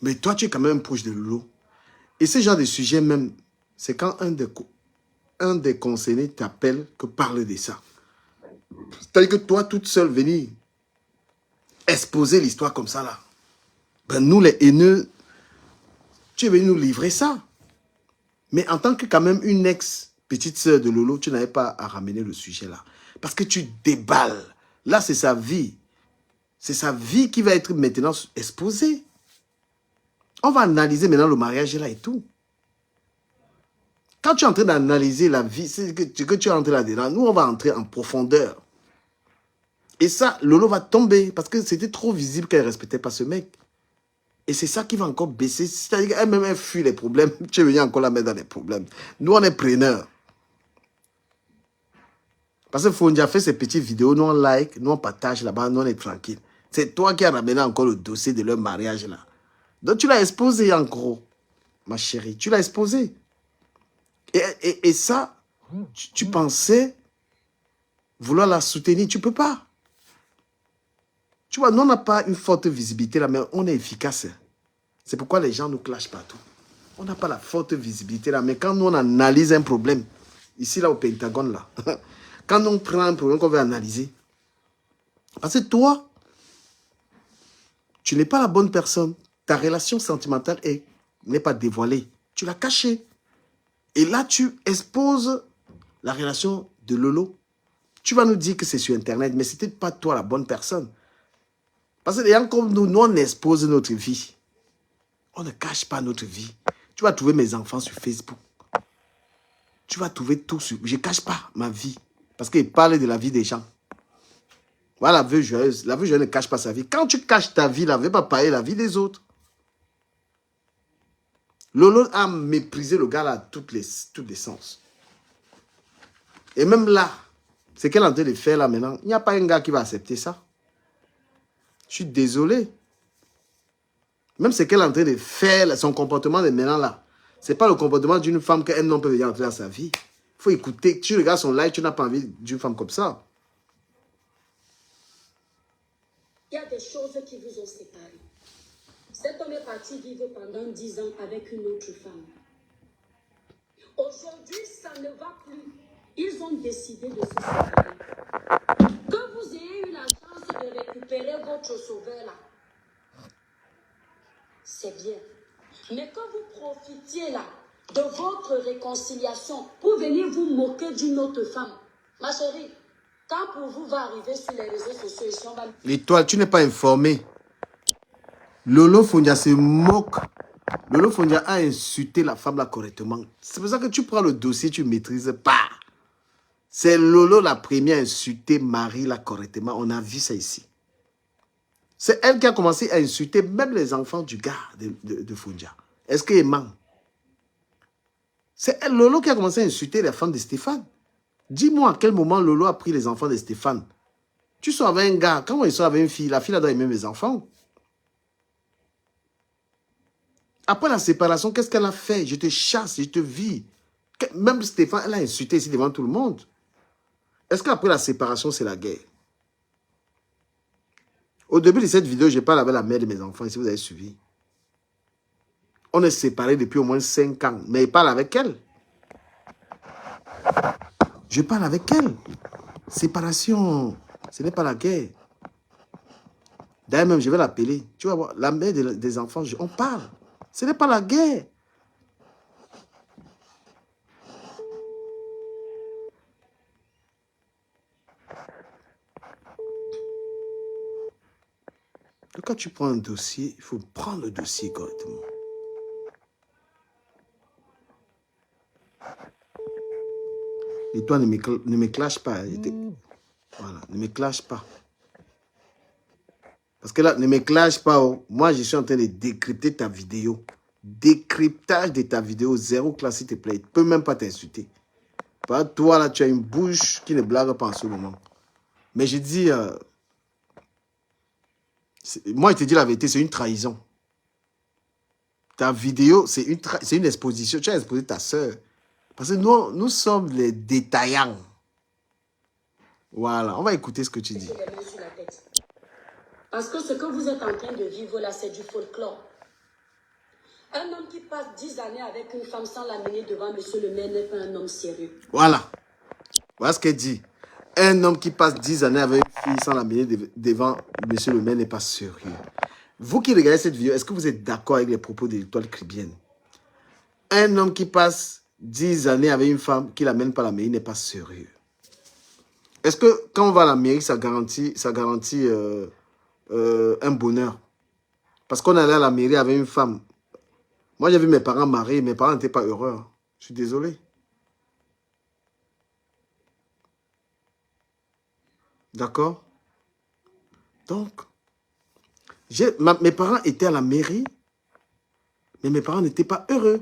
Speaker 2: Mais toi, tu es quand même un proche de Lolo. Et ce genre de sujet même, c'est quand un des concernés t'appelle que parle de ça. C'est-à-dire que toi, toute seule, venir exposer l'histoire comme ça, là. Ben, nous, les haineux, tu es venu nous livrer ça. Mais en tant que quand même une ex-petite sœur de Lolo, tu n'avais pas à ramener le sujet là. Parce que tu déballes. Là, c'est sa vie. C'est sa vie qui va être maintenant exposée. On va analyser maintenant le mariage là et tout. Quand tu es en train d'analyser la vie, c'est que tu es entré là-dedans, nous, on va entrer en profondeur. Et ça, Lolo va tomber parce que c'était trop visible qu'elle ne respectait pas ce mec. Et c'est ça qui va encore baisser. C'est-à-dire qu'elle-même, elle fuit les problèmes. Tu es venu encore la mettre dans les problèmes. Nous, on est preneurs. Parce que Fondia fait ses petites vidéos, nous on like, nous on partage là-bas, nous on est tranquille. C'est toi qui as ramené encore le dossier de leur mariage là. Donc tu l'as exposé en gros, ma chérie. Tu l'as exposé. Et ça, tu pensais vouloir la soutenir, tu ne peux pas. Tu vois, nous on n'a pas une forte visibilité là, mais on est efficace. C'est pourquoi les gens nous clashent partout. On n'a pas la forte visibilité là, mais quand nous on analyse un problème, ici là au Pentagone là, quand on prend un problème qu'on veut analyser, parce que toi, tu n'es pas la bonne personne. Ta relation sentimentale n'est pas dévoilée. Tu l'as cachée. Et là, tu exposes la relation de Lolo. Tu vas nous dire que c'est sur Internet, mais ce n'était pas toi la bonne personne. Parce que les gens comme nous, on expose notre vie. On ne cache pas notre vie. Tu vas trouver mes enfants sur Facebook. Tu vas trouver tout sur... Je ne cache pas ma vie. Parce qu'ils parlent de la vie des gens. Voilà la veuve joyeuse. La veuve joyeuse ne cache pas sa vie. Quand tu caches ta vie, là, ne va pas parler de la vie des autres. Lolo a méprisé le gars là à tous les sens. Et même là, ce qu'elle est en train de faire là maintenant, il n'y a pas un gars qui va accepter ça. Je suis désolé. Même ce qu'elle est en train de faire, son comportement de maintenant là, ce n'est pas le comportement d'une femme qu'un homme peut venir entrer dans sa vie. Il faut écouter. Tu regardes son live, tu n'as pas envie d'une femme comme ça.
Speaker 1: Il y a des choses qui vous ont séparés. Cet homme est parti vivre pendant 10 ans avec une autre femme. Aujourd'hui, ça ne va plus. Ils ont décidé de se séparer. Que vous ayez eu la chance de récupérer votre sauveur là, c'est bien. Mais que vous profitiez là de votre réconciliation pour venir vous moquer d'une autre femme, ma chérie, quand pour vous va arriver sur les réseaux sociaux, ici on va...
Speaker 2: L'étoile, tu n'es pas informé. Lolo Fondia se moque. Lolo Fondia a insulté la femme là correctement. C'est pour ça que tu prends le dossier, tu ne maîtrises pas. C'est Lolo la première à insulter Marie là correctement. On a vu ça ici. C'est elle qui a commencé à insulter même les enfants du gars de Fondia. Est-ce qu'il ment? C'est Lolo qui a commencé à insulter les femmes de Stéphane. Dis-moi à quel moment Lolo a pris les enfants de Stéphane. Tu sors avec un gars, quand il sort avec une fille, la fille là doit aimer mes enfants. Après la séparation, qu'est-ce qu'elle a fait? Je te chasse, je te vis. Même Stéphane, elle a insulté ici devant tout le monde. Est-ce qu'après la séparation, c'est la guerre? Au début de cette vidéo, je parle avec la mère de mes enfants, si vous avez suivi. On est séparés depuis au moins 5 ans, mais il parle avec elle. Je parle avec elle. Séparation, ce n'est pas la guerre. D'ailleurs, même, je vais l'appeler. Tu vas voir, la mère des enfants, on parle. Ce n'est pas la guerre. Donc, quand tu prends un dossier, il faut prendre le dossier correctement. Et toi, ne me clash pas. Voilà, ne me clash pas. Parce que là, ne me clash pas. Oh. Moi, je suis en train de décrypter ta vidéo. Décryptage de ta vidéo. 0 classe, s'il te plaît. Il ne peut même pas t'insulter. Toi, là, tu as une bouche qui ne blague pas en ce moment. Mais je dis... moi, je te dis la vérité, c'est une trahison. Ta vidéo, c'est une exposition. Tu as exposé ta soeur. Parce que nous sommes les détaillants. Voilà, on va écouter ce que tu dis.
Speaker 1: Les mains sur la tête. Parce que ce que vous êtes en train de vivre là, c'est du folklore. Un homme qui passe 10 années avec une femme sans l'amener devant monsieur le maire n'est pas un homme sérieux.
Speaker 2: Voilà. Voilà ce qu'elle dit. Un homme qui passe 10 années avec une fille sans l'amener devant monsieur le maire n'est pas sérieux. Vous qui regardez cette vidéo, est-ce que vous êtes d'accord avec les propos de l'Étoile chrétienne? Un homme qui passe 10 années avec une femme qui ne l'amène pas à la mairie n'est pas sérieux. Est-ce que quand on va à la mairie, ça garantit un bonheur? Parce qu'on allait à la mairie avec une femme. Moi, j'ai vu mes parents mariés. Mes parents n'étaient pas heureux. Je suis désolé. D'accord? Donc, mes parents étaient à la mairie, mais mes parents n'étaient pas heureux.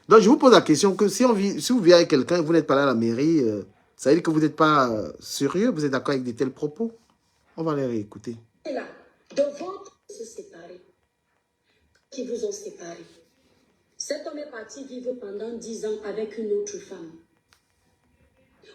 Speaker 2: Donc, je vous pose la question que si vous vivez avec quelqu'un et vous n'êtes pas là à la mairie, ça veut dire que vous n'êtes pas sérieux, vous êtes d'accord avec de tels propos? On va les réécouter.
Speaker 1: Et là, de votre se séparer, qui vous ont séparé. Cet homme est parti vivre pendant 10 ans avec une autre femme.